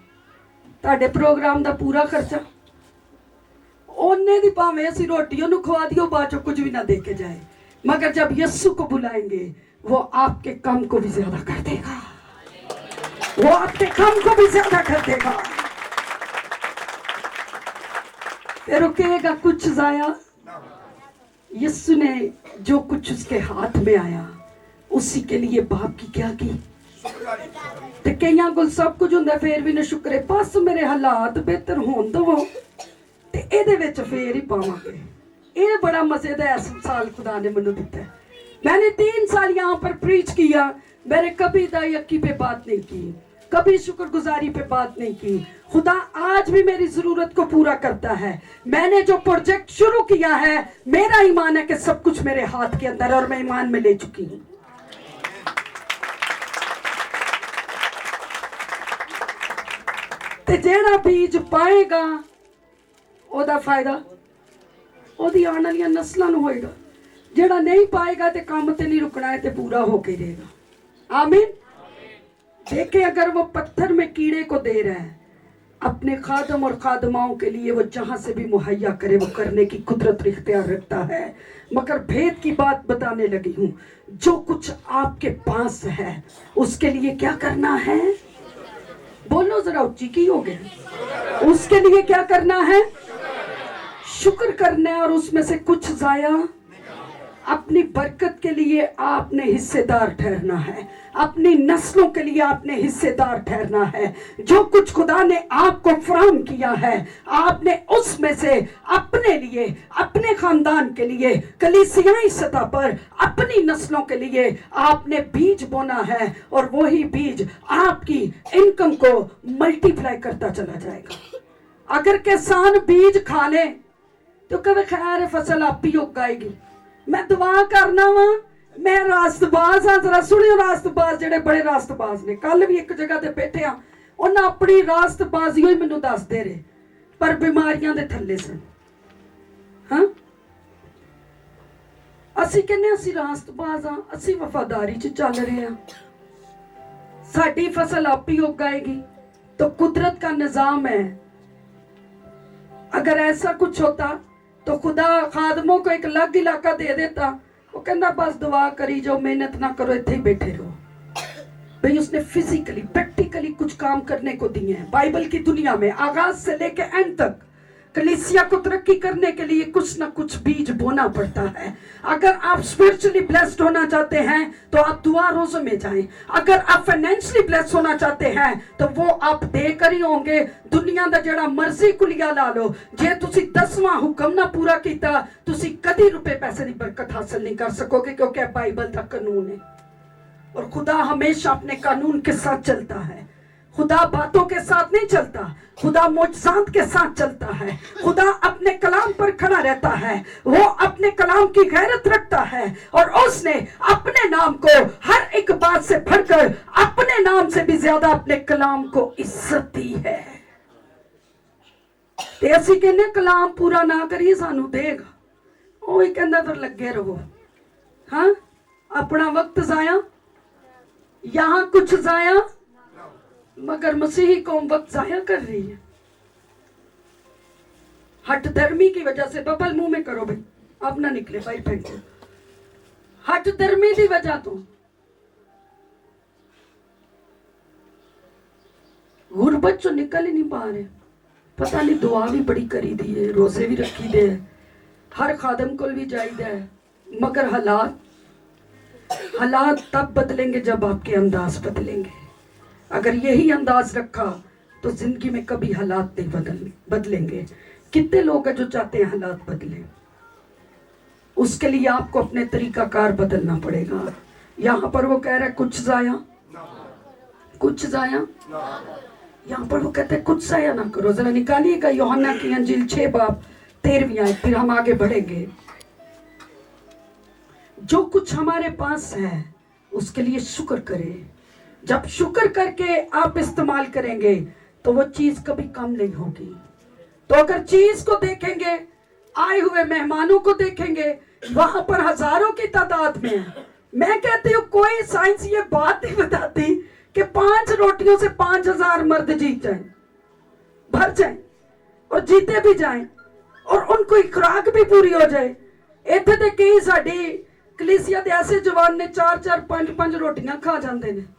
ਤੁਹਾਡੇ प्रोग्राम ਦਾ पूरा खर्चा ਉਹਨੇ ਦੀ, ਭਾਵੇਂ ਅਸੀਂ रोटी ਉਹਨੂੰ ਖਵਾ ਦਿਓ ਬਾਅਦ ਚੋਂ कुछ भी ना दे के जाए। मगर जब यीशु को बुलाएंगे वो आपके काम को भी ज्यादा कर देगा, वो आपके काम को भी ज्यादा कर देगा। फिर वो कहेगा कुछ ज़ाया। यीशु ने जो कुछ उसके हाथ में आया उसी के लिए बाप की क्या की। ते कईयां कोल सब कुछ हुंदा फिर भी ना शुक्र है, बस मेरे हालात बेहतर होण दवो ते इहदे विच फिर ही पावांगे। ये बड़ा मजेदार साल खुदा ने मैनू दिता है। मैंने 3 साल यहाँ पर प्रीच किया, मैंने कभी दायकी पे बात नहीं की, कभी शुक्रगुजारी पे बात नहीं की। खुदा आज भी मेरी जरूरत को पूरा करता है। मैंने जो प्रोजेक्ट शुरू किया है, मेरा ईमान है कि सब कुछ मेरे हाथ के अंदर और मैं ईमान में ले चुकी हूँ। ते जेड़ा बीज पाएगा ओदा फायदा ओदी आने वाली नस्लों नूं होएगा, जेड़ा नहीं पाएगा ते काम ते नहीं रुकना है, ते पूरा होके रहेगा। आमीन। देखे, अगर वो पत्थर में कीड़े को दे रहा है, अपने खादम और खादमाओं के लिए वो जहां से भी मुहैया करे वो करने की कुदरत इख्तियार रखता है। मगर भेद की बात बताने लगी हूं, जो कुछ आपके पास है उसके लिए क्या करना है? बोलो जरा उच्ची की हो गया। उसके लिए क्या करना है? शुक्र करना है और उसमें से कुछ ज़ाया अपनी बरकत के लिए आपने हिस्सेदार ठहरना है, अपनी नस्लों के लिए आपने हिस्सेदार ठहरना है। जो कुछ खुदा ने आपको फराहम किया है, आपने उसमें से अपने लिए, अपने खानदान के लिए, कलीसियाई सतह पर अपनी नस्लों के लिए आपने बीज बोना है और वही बीज आपकी इनकम को मल्टीप्लाई करता चला जाएगा। अगर किसान बीज खा ले तो कभी खैर फसल आप ही उगाएगी। मैं दुआ करना वा, मैं रास्तबाज हाँ, जरा सुनियो रास्तबाज जेडे बड़े रास्तबाज ने, कल भी एक जगह ते बैठे हाँ, उन्हें अपनी रास्तबाजी ही मैनू दसदे रहे, पर बीमारियां दे थल्ले सन। हाँ, असी कहने असी रास्तबाज हाँ, असी वफादारी च चल रहे हैं, साडी फसल आप ही उगाएगी। तो कुदरत का निजाम है, अगर ऐसा कुछ होता तो खुदा खादमों को एक अलग इलाका दे देता। वो कहना बस दुआ करी जाओ, मेहनत ना करो, इत्थे ही बैठे रहो। भाई उसने फिजिकली प्रैक्टिकली कुछ काम करने को दिए हैं। बाइबल की दुनिया में आगाज से लेके एंड तक कलीसिया को तरक्की करने के लिए कुछ ना कुछ बीज बोना पड़ता है। अगर आप स्पिरिचुअली ब्लेस्ड होना चाहते हैं तो आप दुआ रोज़ों में जाएं। अगर आप फाइनेंशियली ब्लेस्ड होना चाहते हैं तो वो आप देकर ही होंगे। दुनिया का जड़ा मर्जी कुलिया ला लो, जे तुसी 10वां हुक्म ना पूरा किया तुसी कभी रुपए पैसे की बरकत हासिल नहीं कर सकोगे, क्योंकि बाइबल का कानून है और खुदा हमेशा अपने कानून के साथ चलता है। खुदा बातों के साथ नहीं चलता, खुदा मोजज़ात के साथ चलता है। खुदा अपने कलाम पर खड़ा रहता है, वो अपने कलाम की गैरत रखता है और उसने अपने नाम को हर एक बात से बढ़कर अपने नाम से भी ज्यादा अपने कलाम को इज्जत दी है। ते असी कहने कलाम पूरा ना करिए सानू देगा, वो ही कहंदा फिर लगे रहो। हाँ, अपना वक्त जाया, यहां कुछ जाया, मगर मसीही कौम वक्त जाया कर रही है। हट धर्मी की वजह से, बबल मुंह में करो भाई, अब ना निकले भाई फेंको। हट धर्मी की वजह तो गुरबत चो निकल ही नहीं पा रहे। पता नहीं, दुआ भी बड़ी करी दी है, रोजे भी रखी दे, हर खादम को भी जाइदा है, मगर हालात तब बदलेंगे जब आपके अंदाज बदलेंगे। अगर यही अंदाज रखा तो जिंदगी में कभी हालात नहीं बदलेंगे। कितने लोग हैं जो चाहते हैं हालात बदले? उसके लिए आपको अपने तरीकाकार बदलना पड़ेगा। यहाँ पर वो कह रहा है कुछ जाया, कुछ जाया, यहाँ पर वो कहते हैं कुछ जाया ना करो। जरा निकालिएगा यूहन्ना की अंजील 6 बाब 13वीं आयत, फिर हम आगे बढ़ेंगे। जो कुछ हमारे पास है उसके लिए शुक्र करें। जब शुक्र करके आप इस्तेमाल करेंगे तो वो चीज कभी कम नहीं होगी। तो अगर चीज को देखेंगे, आए हुए मेहमानों को देखेंगे, वहां पर हजारों की तादाद में है। मैं कहती हूँ कोई साइंस ये बात नहीं बताती कि 5 रोटियों से 5000 मर्द जीत जाएं, भर जाएं और जीते भी जाएं और उनको खुराक भी पूरी हो जाए। इतने तो कई साड़ी कलीसिया के ऐसे जवान ने 4-4 5-5 रोटियां खा जाते हैं,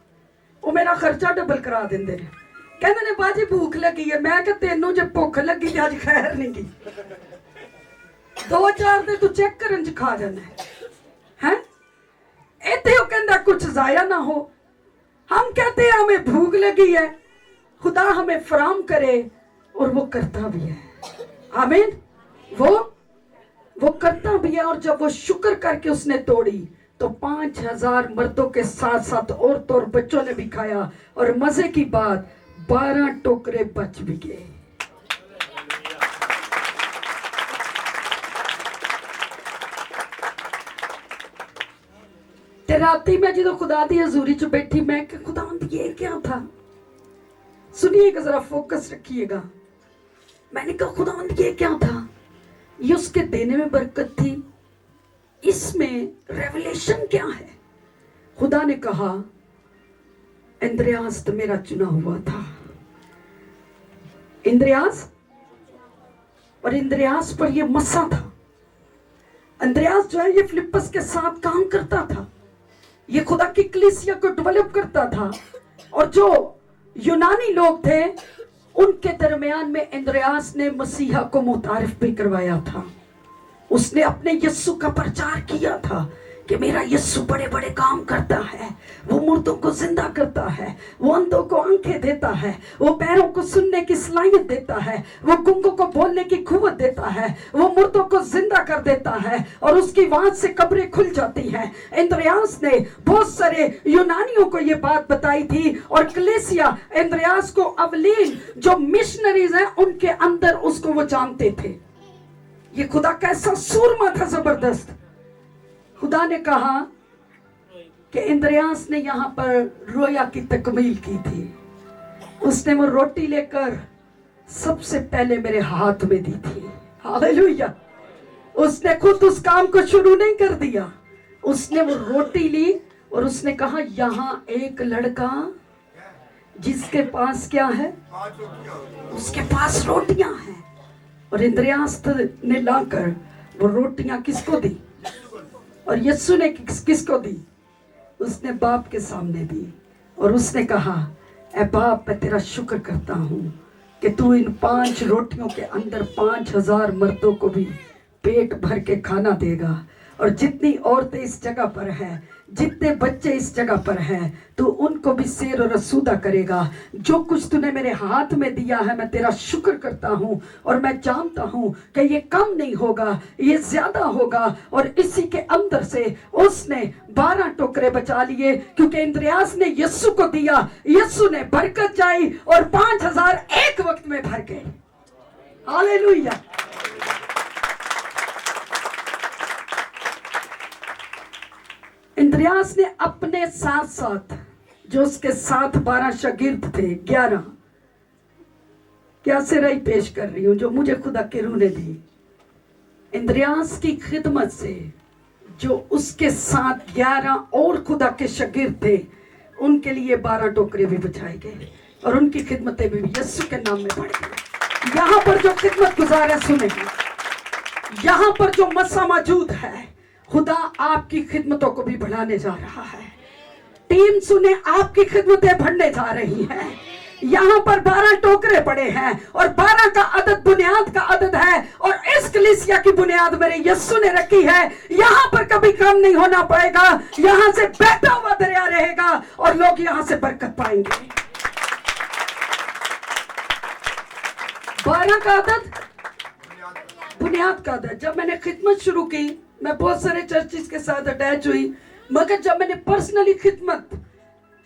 वो मेरा खर्चा डबल करा देंगे ने। कहते ने बाजी भूख लगी है। मैं कि तेनों जे भुख लगी तो अज खैर नहीं की, 2-4 दिन तू चेक करन च खा जाना है। इतने वो कहता कुछ जाया ना हो। हम कहते हैं हमें भूख लगी है, खुदा हमें फराम करे और वो करता भी है। आमीन। वो करता भी है। और जब वो शुक्र करके उसने तोड़ी तो 5000 मर्दों के साथ साथ औरतों और बच्चों ने भी खाया और मजे की बात 12 टोकरे बच भी गए। राती में जो खुदा दी हजूरी च बैठी, मैं कि खुदा ये क्या था? सुनिएगा जरा, फोकस रखिएगा। मैंने कहा खुदा ये क्या था? ये उसके देने में बरकत थी, इसमें रेवलेशन क्या है? खुदा ने कहा इंद्रियास तो मेरा चुना हुआ था। इंद्रियास, और इंद्रियास पर ये मसा था। इंद्रियास जो है ये फिलिप्पस के साथ काम करता था, ये खुदा की कलीसिया को डेवलप करता था। और जो यूनानी लोग थे उनके दरमियान में इंद्रियास ने मसीहा को मुतारिफ भी करवाया था। उसने अपने यस्सु का प्रचार किया था कि मेरा यस्सु बड़े बड़े काम करता है, वो मुर्दों को जिंदा करता है, वो अंधों को आंखें देता है, वो पैरों को सुनने की सलाहियत देता है, वो गुंगों को बोलने की कुव्वत देता है, वो मुर्दों को जिंदा कर देता है और उसकी आवाज से कब्रें खुल जाती हैं। इंद्रियास ने बहुत सारे यूनानियों को ये बात बताई थी और कलीसिया इंद्रियास को अवलीन जो मिशनरीज हैं उनके अंदर उसको वो जानते थे। ये खुदा कैसा सूरमा था, जबरदस्त। खुदा ने कहा कि इंद्रियास ने यहाँ पर रोया की तकमील की थी। उसने वो रोटी लेकर सबसे पहले मेरे हाथ में दी थी। हालेलुया। उसने खुद उस काम को शुरू नहीं कर दिया, उसने वो रोटी ली और उसने कहा यहाँ एक लड़का जिसके पास क्या है, उसके पास रोटियां हैं। और इंद्रियास ने लाकर वो रोटियां किसको दी? और यीशु ने किसको दी? उसने बाप के सामने दी और उसने कहा, ऐ बाप, मैं तेरा शुक्र करता हूँ कि तू इन 5 रोटियों के अंदर 5000 मर्दों को भी पेट भर के खाना देगा। और जितनी औरतें इस जगह पर हैं, जितने बच्चे इस जगह पर हैं, तू उनको भी सेर और रसूदा करेगा। जो कुछ तूने मेरे हाथ में दिया है, मैं तेरा शुक्र करता हूँ और मैं जानता हूँ कि ये कम नहीं होगा, ये ज्यादा होगा। और इसी के अंदर से उसने 12 टोकरे बचा लिए, क्योंकि इंद्रियास ने यीशु को दिया, यीशु ने बरकत जाई और 5000 एक वक्त में भर गए। हालेलुया। इंद्रियास ने अपने साथ साथ जो उसके साथ 12 शागिर्द थे, 11, क्या सिराई पेश कर रही हूं जो मुझे खुदा के रूह ने दी। इंद्रियास की खिदमत से जो उसके साथ 11 और खुदा के शागिर्द थे, उनके लिए 12 टोकरे भी बचाए गए और उनकी खिदमतें भी यीशु के नाम में बढ़ गई। यहां पर जो खिदमत गुजार है, सुने, यहां पर जो मसा मौजूद है, खुदा आपकी खिदमतों को भी बढ़ाने जा रहा है। टीम सुने, आपकी खिदमतें बढ़ने जा रही हैं। यहाँ पर 12 टोकरे पड़े हैं और 12 का अदद बुनियाद का अदद है और इस कलीसिया की बुनियाद मेरे यीशु ने रखी है। यहाँ पर कभी कम नहीं होना पड़ेगा, यहाँ से बहता हुआ दरिया रहेगा और लोग यहाँ से बरकत पाएंगे। 12 का अदद बुनियाद का अदद। जब मैंने खिदमत शुरू की, मैं बहुत सारे चर्चिस के साथ अटैच हुई, मगर जब मैंने पर्सनली खिदमत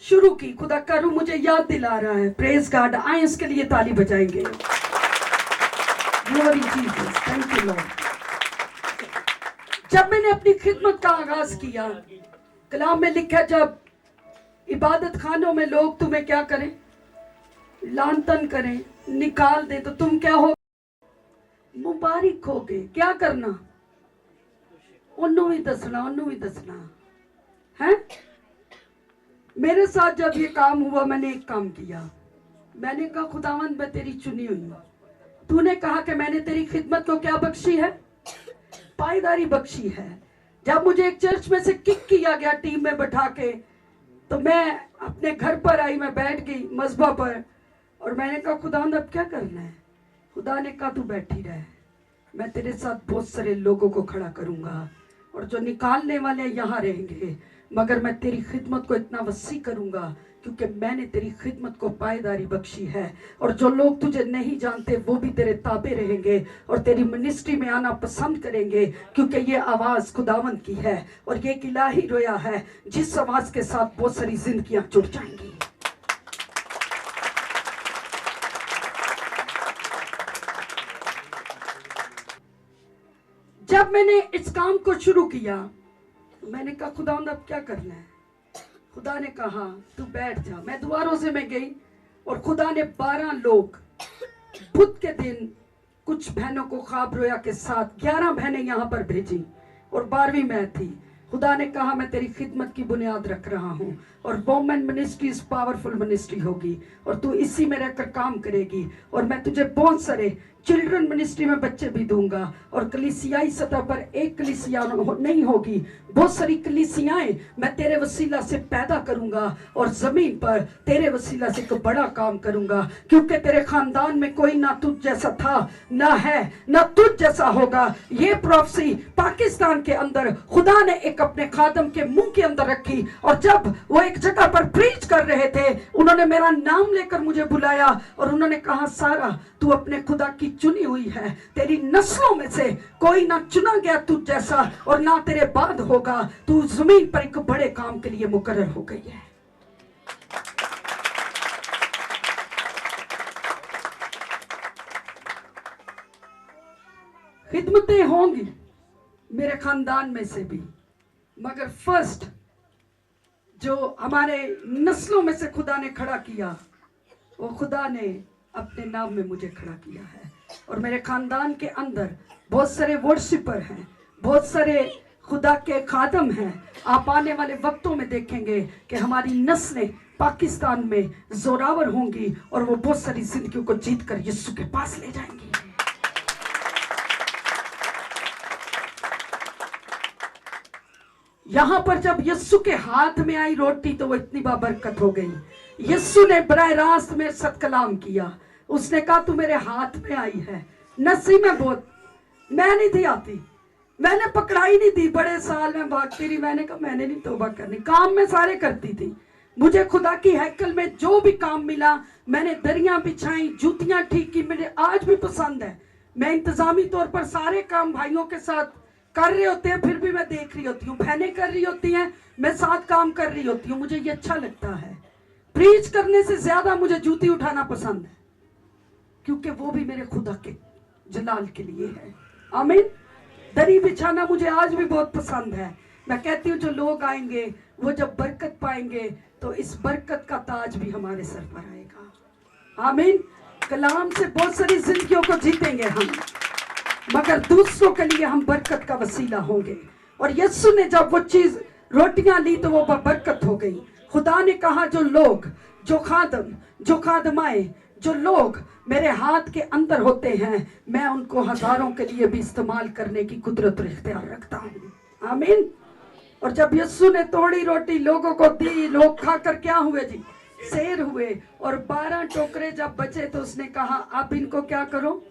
शुरू की, खुदा का रूह मुझे याद दिला रहा है। Praise God. आए उसके लिए ताली बजाएंगे। Glory Jesus, thank you Lord. जब मैंने अपनी खिदमत का आगाज किया, कलाम में लिखा, जब इबादत खानों में लोग तुम्हें क्या करें? लान तन करें, निकाल दे, तो तुम क्या हो? मुबारक होगे। क्या करना? उन्हों भी दसना है। मेरे साथ जब ये काम हुआ, मैंने एक काम किया। मैंने कहा, खुदावंद, मैं तेरी चुनी हुई हूं। तूने कहा कि मैंने तेरी खिदमत को क्या बख्शी है? पायदारी बख्शी है। जब मुझे एक चर्च में से किक किया गया टीम में बैठा के, तो मैं अपने घर पर आई, मैं बैठ गई मस्बा पर और मैंने कहा, खुदावंद, अब क्या करना है? खुदा ने कहा, तू बैठी रह, मैं तेरे साथ बहुत सारे लोगों को खड़ा करूंगा और जो निकालने वाले यहाँ रहेंगे, मगर मैं तेरी खिदमत को इतना वसी करूंगा क्योंकि मैंने तेरी खिदमत को पायदारी बख्शी है। और जो लोग तुझे नहीं जानते वो भी तेरे ताबे रहेंगे और तेरी मिनिस्ट्री में आना पसंद करेंगे, क्योंकि ये आवाज खुदावंद की है और ये एक इलाही रोया है जिस आवाज के साथ बहुत सारी जिंदगियां जुड़ जाएंगी। जब मैंने इस काम को शुरू किया, मैंने कहा, खुदावंद, अब क्या करना है? खुदा ने कहा, तू बैठ जा। मैं द्वारों से मैं गई और खुदा ने 12 लोग बुध के दिन कुछ बहनों को ख्वाब रोया के साथ 11 बहनें यहाँ पर भेजी और 12वीं मैं थी। खुदा ने कहा, मैं तेरी खिदमत की बुनियाद रख रहा हूँ और वोमेन मिनिस्ट्रीज पावरफुल मिनिस्ट्री होगी और तू इसी में रहकर काम करेगी और मैं तुझे बहुत सारे चिल्ड्रन मिनिस्ट्री में बच्चे भी दूंगा और कलीसियाई सतह पर एक कलीसिया नहीं होगी, बहुत सारी कलीसियाएं मैं तेरे वसीला से पैदा करूंगा और जमीन पर तेरे वसीला से एक बड़ा काम करूंगा, क्योंकि तेरे खानदान में कोई ना तुझ जैसा था, ना है, ना तुझ जैसा होगा। ये प्रोफेसी पाकिस्तान के अंदर खुदा ने एक अपने खादम के मुंह के अंदर रखी और जब वो एक जगह पर प्रीच कर रहे थे, उन्होंने मेरा नाम लेकर मुझे बुलाया और उन्होंने कहा, सारा, तू अपने खुदा की चुनी हुई है, तेरी नस्लों में से कोई ना चुना गया तुझ जैसा और ना तेरे बाद होगा, तू जमीन पर एक बड़े काम के लिए मुकर्रर हो गई है। खिदमतें होंगी मेरे खानदान में से भी, मगर फर्स्ट जो हमारे नस्लों में से खुदा ने खड़ा किया, वो खुदा ने अपने नाम में मुझे खड़ा किया है। और मेरे खानदान के अंदर बहुत सारे वर्शिपर हैं, बहुत सारे खुदा के खादम हैं। आप आने वाले वक्तों में देखेंगे कि हमारी नस्लें पाकिस्तान में जोरावर होंगी और वो बहुत सारी जिंदगियों को जीत कर यीशु के पास ले जाएंगी। यहाँ पर जब यस्सु के हाथ में आई रोटी तो वो इतनी बाबरकत हो गई। यस्सु ने बराह रास्त में सत्कलाम किया। उसने कहा तू मेरे हाथ में आई है। नसी में बहुत, मैं नहीं थी आती, मैंने पकड़ाई नहीं थी, बड़े साल में भागती रही। मैंने कहा मैंने नहीं तौबा करनी। काम में सारे करती थी। मुझे खुदा की हैकल में जो भी काम मिला, मैंने दरियां बिछाई, जूतियां ठीक की, मुझे आज भी पसंद है। मैं इंतजामी तौर पर सारे काम भाइयों के साथ कर रहे होते हैं, फिर भी मैं देख रही होती हूँ। बहनें कर रही होती हैं, मैं साथ काम कर रही होती हूँ। मुझे ये अच्छा लगता है। प्रीच करने से ज्यादा मुझे जूती उठाना पसंद है, क्योंकि वो भी मेरे खुदा के जलाल के लिए है। आमीन। दरी बिछाना मुझे आज भी बहुत पसंद है। मैं कहती हूँ जो लोग आएंगे वो जब बरकत पाएंगे तो इस बरकत का ताज भी हमारे सर पर आएगा। आमीन। कलाम से बहुत सारी जिंदगियों को जीतेंगे हम, मगर दूसरों के लिए हम बरकत का वसीला होंगे। और यीशु ने जब वो चीज रोटियां ली तो वो बरकत हो गई। खुदा ने कहा जो लोग, जो खादम, जो खादमाएं, जो लोग मेरे हाथ के अंदर होते हैं, मैं उनको हजारों के लिए भी इस्तेमाल करने की कुदरत और इख्तियार रखता हूँ। आमीन। और जब यीशु ने तोड़ी रोटी लोगों को दी, लोग खाकर क्या हुए जी? सैर हुए। और 12 टोकरे जब बचे तो उसने कहा आप इनको क्या करो,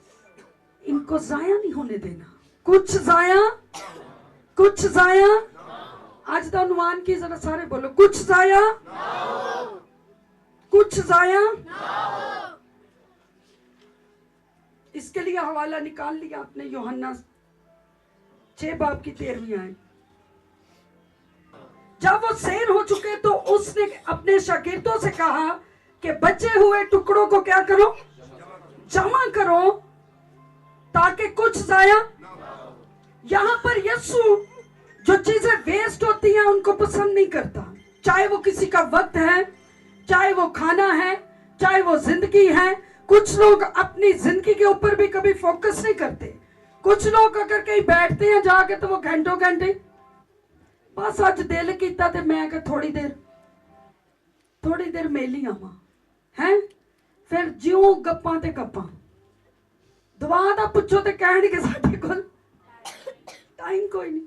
इनको जाया नहीं होने देना। कुछ जाया, कुछ जाया। आज तो अनुमान की जरा सारे बोलो, कुछ जाया, कुछ जाया। इसके लिए हवाला निकाल लिया आपने, यूहन्ना 6 बाब की 13वीं आयत। जब वो सैर हो चुके तो उसने अपने शागिर्दों से कहा कि बचे हुए टुकड़ों को क्या करो, जमा करो, ताकि कुछ जाया। यहां पर यीशु जो चीजें वेस्ट होती हैं उनको पसंद नहीं करता। चाहे वो किसी का वक्त है, चाहे वो खाना है, चाहे वो जिंदगी है। कुछ लोग अपनी जिंदगी के ऊपर भी कभी फोकस नहीं करते। कुछ लोग अगर कहीं बैठते हैं जाके तो वो घंटों घंटे बस अज दिल किया तो मैं थोड़ी देर मेली आवा है, फिर ज्यों गप्पां ते गप्पां। दुआ दा पुछो तो कह साडे कोल टाइम कोई नहीं।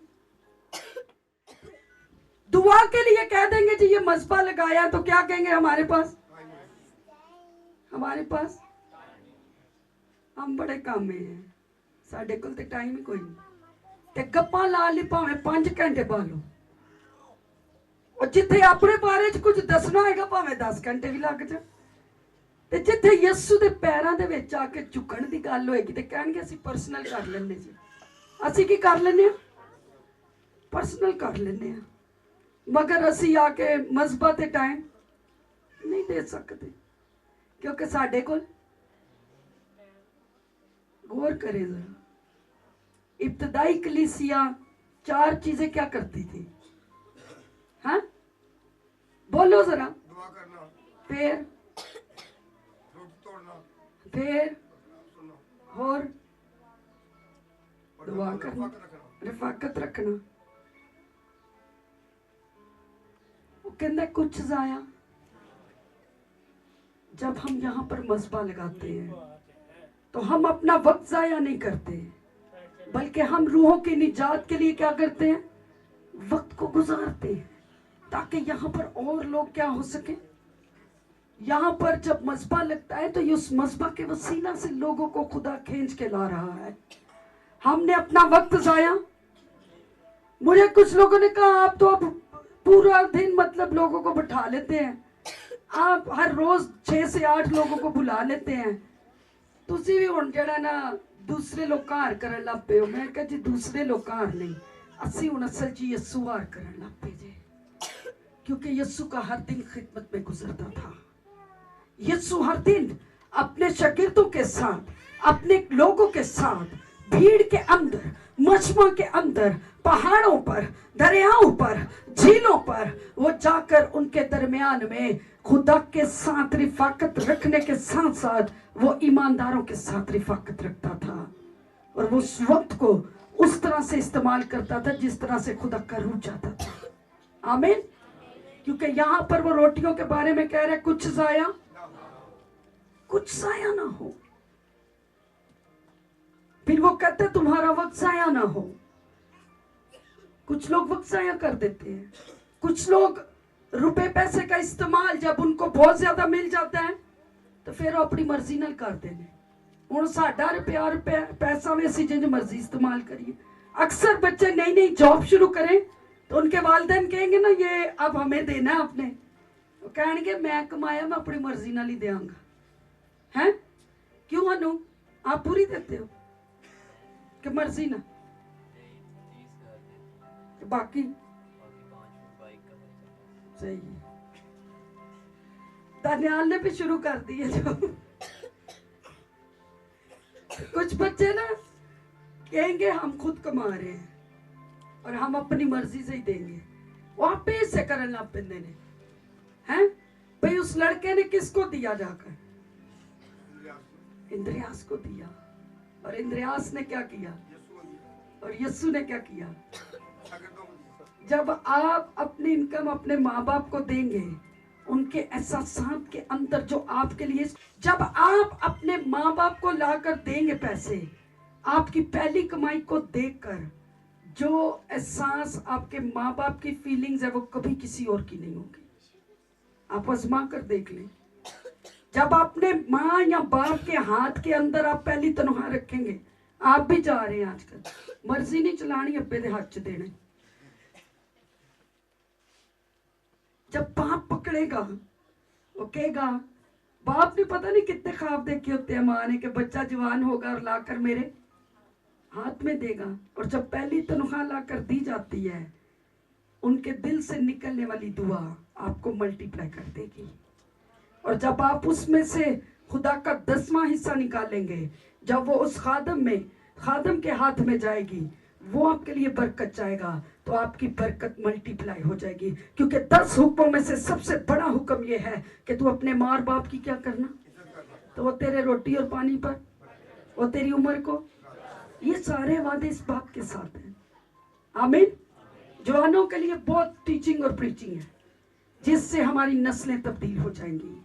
दुआ के लिए कह देंगे जी ये मसबा लगाया तो क्या कहेंगे हमारे पास हम बड़े काम में हैं, साडे कोल ते टाइम ही कोई नहीं। ते गप्पां ला ली भावें 5 घंटे पा लो, और जिथे अपने बारे च कुछ दसना होगा भावें 10 घंटे भी लग जा। ते जिथे यीशु दे पैरां दे विच आके झुकण दी गल होएगी ते कहणगे असीं पर्सनल कर लैंदे जी। असीं की कर लैंदे, पर्सनल कर लैंदे, मगर असीं आके मजहबा ते टाइम नहीं दे सकते, क्योंकि साडे कोल गौर करें जरा, इब्तदाई कलीसिया 4 चीजें क्या करती थी? हाँ बोलो जरा। दुआ करना, फिर रोटी तोड़ना, फिर और और दुआ करना, रखना। रफाकत रखना। वो कहते कुछ जाया। जब हम यहाँ पर मसबा लगाते हैं तो हम अपना वक्त जाया नहीं करते, बल्कि हम रूहों की निजात के लिए क्या करते हैं? वक्त को गुजारते हैं, ताकि यहाँ पर और लोग क्या हो सके। यहाँ पर जब मसबा लगता है तो उस मसबा के वसीला से लोगों को खुदा खींच के ला रहा है। हमने अपना वक्त जाया। मुझे कुछ लोगों ने कहा आप तो अब पूरा दिन मतलब लोगों को बिठा लेते हैं, आप हर रोज 6 से 8 लोगों को बुला लेते हैं, तुसी भी हुण जिहड़ा ना दूसरे लोग हार करन लग पे हो। मैं कहा जी दूसरे लोग हार नहीं, असी हुण असल जी यस्सु हार करन लग पे जे, क्योंकि यस्सु का हर दिन खिदमत में गुजरता था। यस्सु हर दिन अपने शागिर्दों के साथ, अपने लोगों के साथ, भीड़ के अंदर, मजमा के अंदर, पहाड़ों पर, दरियाओं पर, झीलों पर वो जाकर उनके दरमियान में खुदा के साथ रिफाकत रखने के साथ साथ वो ईमानदारों के साथ रिफाकत रखता था, और वो उस वक्त को उस तरह से इस्तेमाल करता था जिस तरह से खुदा का रूह चाहता था। आमीन। क्योंकि यहां पर वो रोटियों के बारे में कह रहे कुछ जाया ना हो। फिर वो कहते तुम्हारा वक्त जाया ना हो। कुछ लोग वक्त जाया कर देते हैं, कुछ लोग रुपए पैसे का इस्तेमाल जब उनको बहुत ज्यादा मिल जाता है तो फिर वो अपनी मर्जी नाल करते हैं। हुण साडा रुपया पैसा भी असीं जिंज मर्जी इस्तेमाल करिए। अक्सर बच्चे नई नई जॉब शुरू करें तो उनके वालिदैन कहेंगे ना ये अब हमें देना है आपने, वो कहेंगे मैं कमाया मैं अपनी मर्जी नाल ही देंगा। हैं क्यों अनु आप पूरी देते हो कि मर्जी ना? बाकी सही है। दानियाल ने भी शुरू कर दी है जो कुछ बच्चे ना कहेंगे हम खुद कमा रहे हैं और हम अपनी मर्जी से ही देंगे, वापिस से करन लग पेंदे ने। हैं भाई उस लड़के ने किसको दिया जाकर? इंद्रियास को दिया। और इंद्रियास ने क्या किया? और यीशु ने क्या किया? जब आप अपनी इनकम अपने माँ बाप को देंगे, उनके एहसासात के अंदर जो आपके लिए, जब आप अपने माँ बाप को लाकर देंगे पैसे, आपकी पहली कमाई को देखकर जो एहसास आपके माँ बाप की फीलिंग्स है वो कभी किसी और की नहीं होगी। आप आजमा कर देख लें। जब अपने माँ या बाप के हाथ के अंदर आप पहली तनख्वाह रखेंगे, आप भी जा रहे हैं आजकल, मर्जी नहीं चलानी, अब्बे दे हाथ च देने। जब बाप पकड़ेगा वो कहेगा, बाप ने पता नहीं कितने ख्वाब देखे होते हैं माँ ने कि बच्चा जवान होगा और लाकर मेरे हाथ में देगा। और जब पहली तनख्वाह लाकर दी जाती है, उनके दिल से निकलने वाली दुआ आपको मल्टीप्लाई कर देगी। और जब आप उसमें से खुदा का 10वां हिस्सा निकालेंगे, जब वो उस खादम के हाथ में जाएगी, वो आपके लिए बरकत जाएगा, तो आपकी बरकत मल्टीप्लाई हो जाएगी। क्योंकि 10 हुक्मों में से सबसे बड़ा हुक्म ये है कि तू अपने माँ और बाप की क्या करना, तो वो तेरे रोटी और पानी पर, वो तेरी उम्र को, ये सारे वादे इस बात के साथ हैं। आमीन। जवानों के लिए बहुत टीचिंग और प्रीचिंग है जिससे हमारी नस्लें तब्दील हो जाएंगी।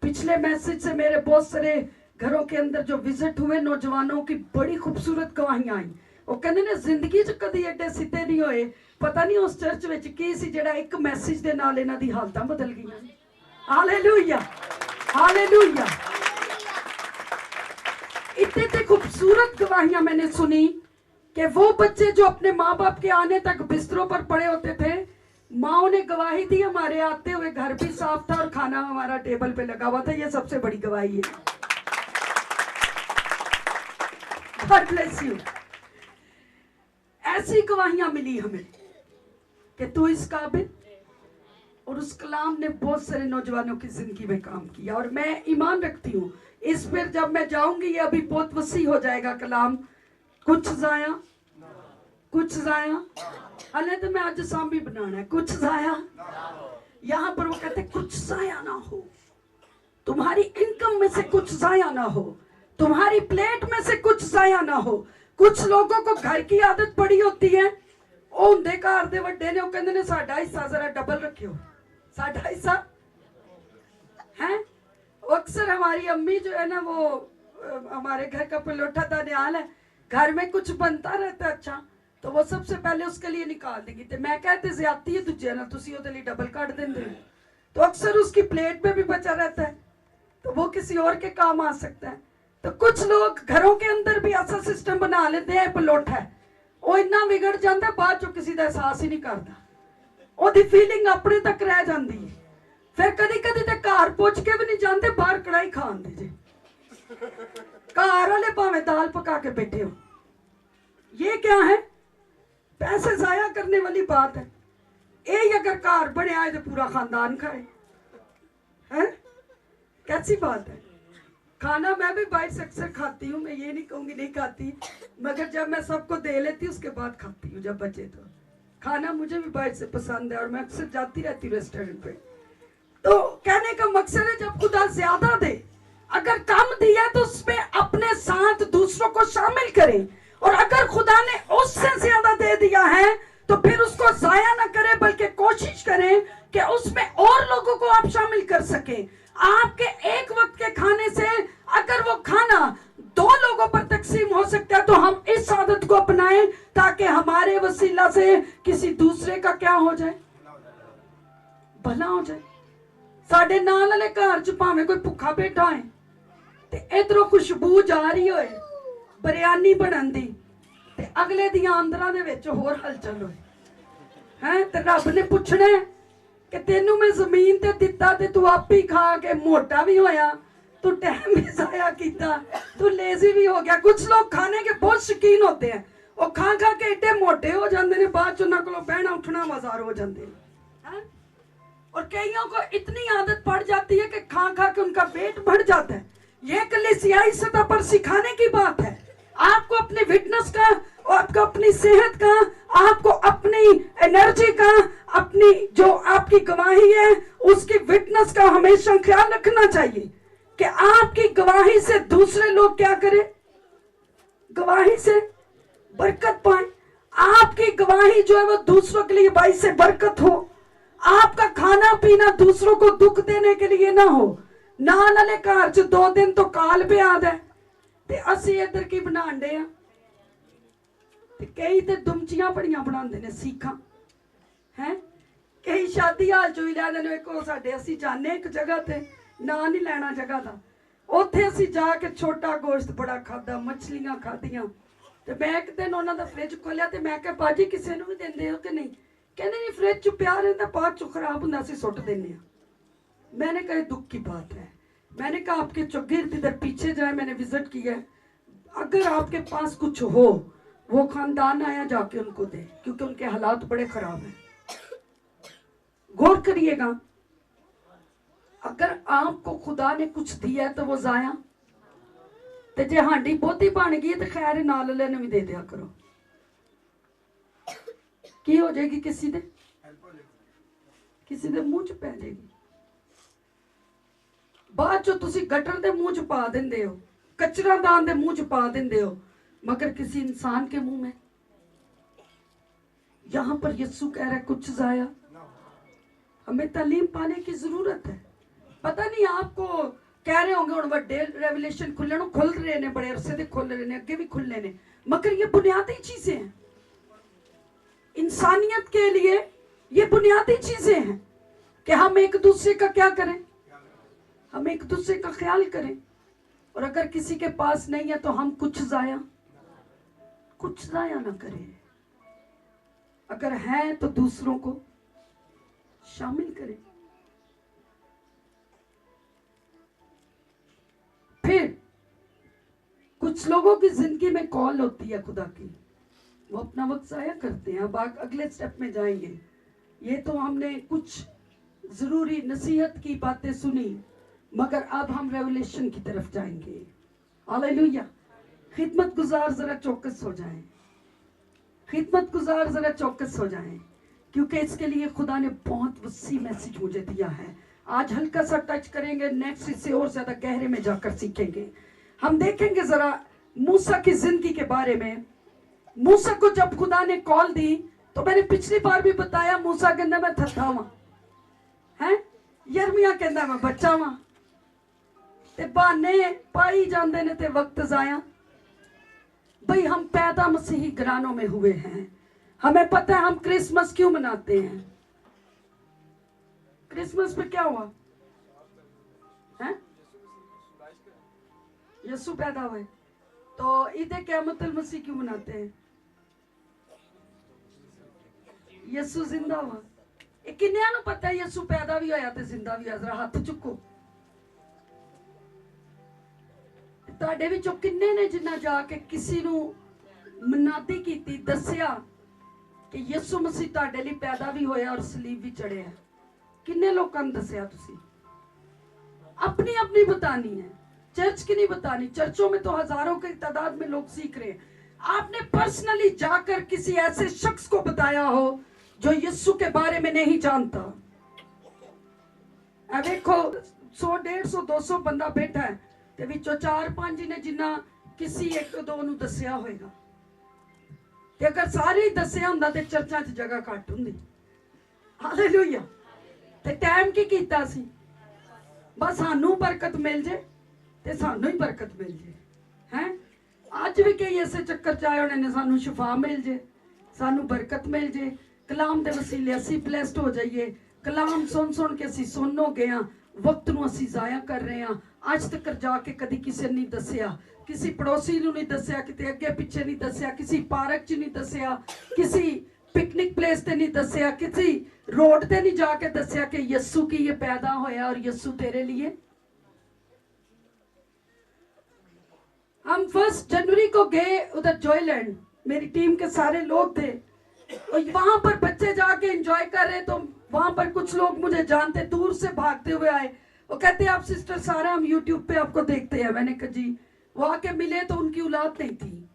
पिछले मैसेज से मेरे बहुत सारे घरों के अंदर जो विजिट हुए, नौजवानों की बड़ी खूबसूरत गवाहियां आई। वो कहते ने जिंदगी च कदी एडे सीधे नहीं होए, पता नहीं उस चर्च विच की सी जेड़ा एक मैसेज दे नाल इन्हां दी हालतां बदल गईयां। Hallelujah hallelujah. इतने खूबसूरत गवाहियां मैंने सुनी कि वो बच्चे जो अपने माँ बाप के आने तक बिस्तरों पर पड़े होते थे, माओ ने गवाही दी, हमारे आते हुए घर भी साफ था और खाना हमारा टेबल पे लगा हुआ था। ये सबसे बड़ी गवाही है। God bless you। ऐसी गवाहियां मिली हमें कि तू इस काबिल, और उस कलाम ने बहुत सारे नौजवानों की जिंदगी में काम किया। और मैं ईमान रखती हूँ इस पर जब मैं जाऊंगी ये अभी बहुत वसी हो जाएगा कलाम। कुछ जाया हले तो मैं आज सामी बनाना है, कुछ जाया। यहाँ पर वो कहते कुछ जाया ना हो, तुम्हारी इनकम में से कुछ जाया ना हो, तुम्हारी प्लेट में से कुछ जाया ना हो। कुछ लोगों को घर की आदत पड़ी होती है, उनके घर दे वड्डे ने कहंदे ने साडा हिस्सा जरा डबल रखियो, साडा हिस्सा है। अक्सर हमारी अम्मी जो है ना, वो हमारे घर का पलोठा दानियाल है, घर में कुछ बनता रहता है अच्छा, तो वो सबसे पहले उसके लिए निकाल देगी। तो मैं कहते ज्यादती है दूजे ना, तुसी ओदे लिए डबल काट देंगे, तो अक्सर उसकी प्लेट में भी बचा रहता है, तो वो किसी और के काम आ सकता है। तो कुछ लोग घरों के अंदर भी ऐसा सिस्टम बना लेते हैं, पलोठा है वो इन्ना बिगड़ जाता है, बाद चो किसी का एहसास ही नहीं करता, ओदी फीलिंग अपने तक रह जाती है। फिर कदी कदी तो घर पहुंच के भी नहीं जाते, बाहर कढ़ाई खान दे जे, घर वाले भावे दाल पका के बैठे हो। ये क्या है? पैसे जाया करने वाली बात है। ये अगर घर बने आए तो पूरा खानदान खाए, हैं? कैसी बात है? खाना मैं भी बाहर से अक्सर खाती हूँ, मैं ये नहीं कहूँगी नहीं खाती, मगर जब मैं सबको दे लेती हूँ उसके बाद खाती हूँ जब बचे तो। खाना मुझे भी बाहर से पसंद है और मैं अक्सर जाती रहती हूँ रेस्टोरेंट पे। तो कहने का मकसद है जब खुदा ज्यादा दे, अगर कम दिया तो उसमें अपने साथ दूसरों को शामिल करें, और अगर खुदा ने उससे ज्यादा दे दिया है तो फिर उसको जाया ना करें, बल्कि कोशिश करें कि उसमें और लोगों को आप शामिल कर सकें। आपके एक वक्त के खाने से अगर वो खाना 2 लोगों पर तकसीम हो सकता है, तो हम इस आदत को अपनाएं ताकि हमारे वसीला से किसी दूसरे का क्या हो जाए, भला हो जाए। साडे नाल वाले घर च भावें कोई भुखा बैठा है ते इधरों खुशबू जा रही होए बिरयानी बनन दी ते अगले दियां आंदरां दे विच होर हलचल होए हैं, ते रब ने पुछना है कि तेनू मैं जमीन ते दिता ते तू आप ही खा के मोटा भी होया, तू टाइम भी जाया किया, तू लेजी भी हो गया। कुछ लोग खाने के बहुत शौकीन होते हैं, वो खा खा के एडे मोटे हो जाते हैं, बाद च उन्हां कोलों बहना उठना बाजार हो जाते हैं। और कईयों को इतनी आदत पड़ जाती है कि खा खा के उनका पेट बढ़ जाता है। ये कलीसियाई सतह पर सिखाने की बात है। आपको अपनी फिटनेस का, आपको अपनी सेहत का, आपको अपनी एनर्जी का, अपनी जो आपकी गवाही है उसकी फिटनेस का हमेशा ख्याल रखना चाहिए कि आपकी गवाही से दूसरे लोग क्या करें, गवाही से बरकत पाए। आपकी गवाही जो है वो दूसरों के लिए बाई से बरकत हो। आपका खाना पीना दूसरों को दुख देने के लिए ना हो। नाल वाले घर च 2 दिन तो काल पे आदा है ते असी इधर की बनान दे आ ते कई ते दुमचियां बड़ियां बनांदे ने सीखा हैं, कई शादी हाल चोई लै देने। एक साडे असी जाने एक जगह ते ना नहीं लेना जगह दा, उत्थे असी जाके छोटा गोश्त बड़ा खादा, मछलियां खादियां ते मैं एक दिन उन्हां दा फ्रिज खोलिया ते मैं कहा बाजी किसी नूं भी दिंदे हो कि नहीं? कहते नहीं फ्रिज च प्या रहिंदा, बाद चो खराब हुंदा असीं सुੱਟ दिंदे आ। मैंने कहा दुख की बात है। मैंने कहा आपके चौगिर्द इधर पीछे जाए, मैंने विजिट किया है, अगर आपके पास कुछ हो वो खानदान आया जाके उनको दे, क्योंकि उनके हालात बड़े खराब हैं। गौर करिएगा, अगर आपको खुदा ने कुछ दिया है तो वो जाया, ते जे हांडी बहुती बन गई तो खैर नाल वाले ने भी दे दिया करो। की हो जाएगी? किसी दे मुंह च पै जाएगी। बाद चो तुसी गटर दे मुंह च पा देंदे हो, कचरादान दे मुंह च पा देंदे हो, मगर किसी इंसान के मुंह में। यहां पर यीशु कह रहा है कुछ जाया। हमें तालीम पाने की जरूरत है। पता नहीं आपको कह रहे होंगे हुण वड्डे रेवलेशन खुलण खुल रहे ने, बड़े अरसे दे खुल रहे ने, अगे भी खुलने ने, मगर ये बुनियादी चीजें हैं इंसानियत के लिए। ये बुनियादी चीजें हैं कि हम एक दूसरे का क्या करें, हम एक दूसरे का ख्याल करें। और अगर किसी के पास नहीं है तो हम कुछ जाया ना करें। अगर है तो दूसरों को शामिल करें। फिर कुछ लोगों की जिंदगी में कॉल होती है खुदा की, वो अपना वक्त जाया करते हैं। अब अगले स्टेप में जाएंगे। ये तो हमने कुछ जरूरी नसीहत की बातें सुनी, मगर अब हम रेवलेशन की तरफ जाएंगे। हालेलुया। खिदमत गुजार जरा चौकस हो जाएं, खिदमत गुजार जरा चौकस हो जाएं, क्योंकि इसके लिए खुदा ने बहुत वसी मैसेज मुझे दिया है। आज हल्का सा टच करेंगे, नेक्स्ट इससे और ज्यादा गहरे में जाकर सीखेंगे। हम देखेंगे जरा मूसा की जिंदगी के बारे में। मूसा को जब खुदा ने कॉल दी तो मैंने पिछली बार भी बताया, मूसा कहना मैं थथा वां हैं, यरमिया कहना मैं बच्चा वां, ते बहाने पाई जाते ने ते वक्त जाया। भाई हम पैदा मसीही घरानों में हुए हैं, हमें पता है हम क्रिसमस क्यों मनाते हैं। क्रिसमस पे क्या हुआ है? यीशु पैदा हुए। तो ईद क़यामतुल मसीह क्यों मनाते हैं? यीशु जिंदा हुआ। किन्नियां नूं पता है यीशु पैदा भी होया ते जिंदा भी होया? जरा हाथ चुको। तुहाडे विचों किन्ने ने जिन्ना जाके किसी नूं मनादी कीती, दसिया कि यीशु मसीह तुहाडे लई पैदा भी होया और सलीब भी चढ़िया? किन्ने लोकां नूं दसिया तुसीं? अपनी अपनी बतानी है, चर्च की नहीं बतानी। चर्चों में तो हजारों की तादाद में लोग सीख रहे हैं। आपने पर्सनली जाकर किसी ऐसे शख्स को बताया हो जो यीशु के बारे में नहीं जानता। देखो 100, 150, 200 बंदा बैठा है, ते विचों 4-5 ने जिन्ना किसी एक दो नूं दसिया होएगा। ते अगर सारे ही दसिया हुंदा ते चर्चां च जगह घट हुंदी। हालेलुया। ते टाइम की कीता सी? बस सानू बरकत मिल जे ते सानू ही बरकत मिल जे हैं। अज भी कई ऐसे चक्कर चाहे होने ने, सानू शिफा मिल जे, सानू बरकत मिल जे। कलाम दे वसीले असी ब्लेस्ड हो जाइए। कलाम सुन के असी सुन हो गए हाँ, वक्त नू असी जाया कर रहे हाँ। अज तक जाके कदी किसी ने नहीं दसिया, किसी पड़ोसी नू नहीं दसिया, किते अगे पिछे नहीं दसिया, किसी पार्क च नहीं दसिया, किसी पिकनिक प्लेस ते नहीं दसिया, किसी रोड ते नहीं जाके दसिया कि यस्सु की ये पैदा होया और यस्सु तेरे लिए। हम 1 जनवरी को गए उधर जॉयलैंड, मेरी टीम के सारे लोग थे और वहां पर बच्चे जाके एंजॉय कर रहे। तो वहां पर कुछ लोग मुझे जानते, दूर से भागते हुए आए। वो कहते आप सिस्टर सारा, हम यूट्यूब पे आपको देखते हैं। मैंने कहा जी। वो आके मिले तो उनकी औलाद नहीं थी।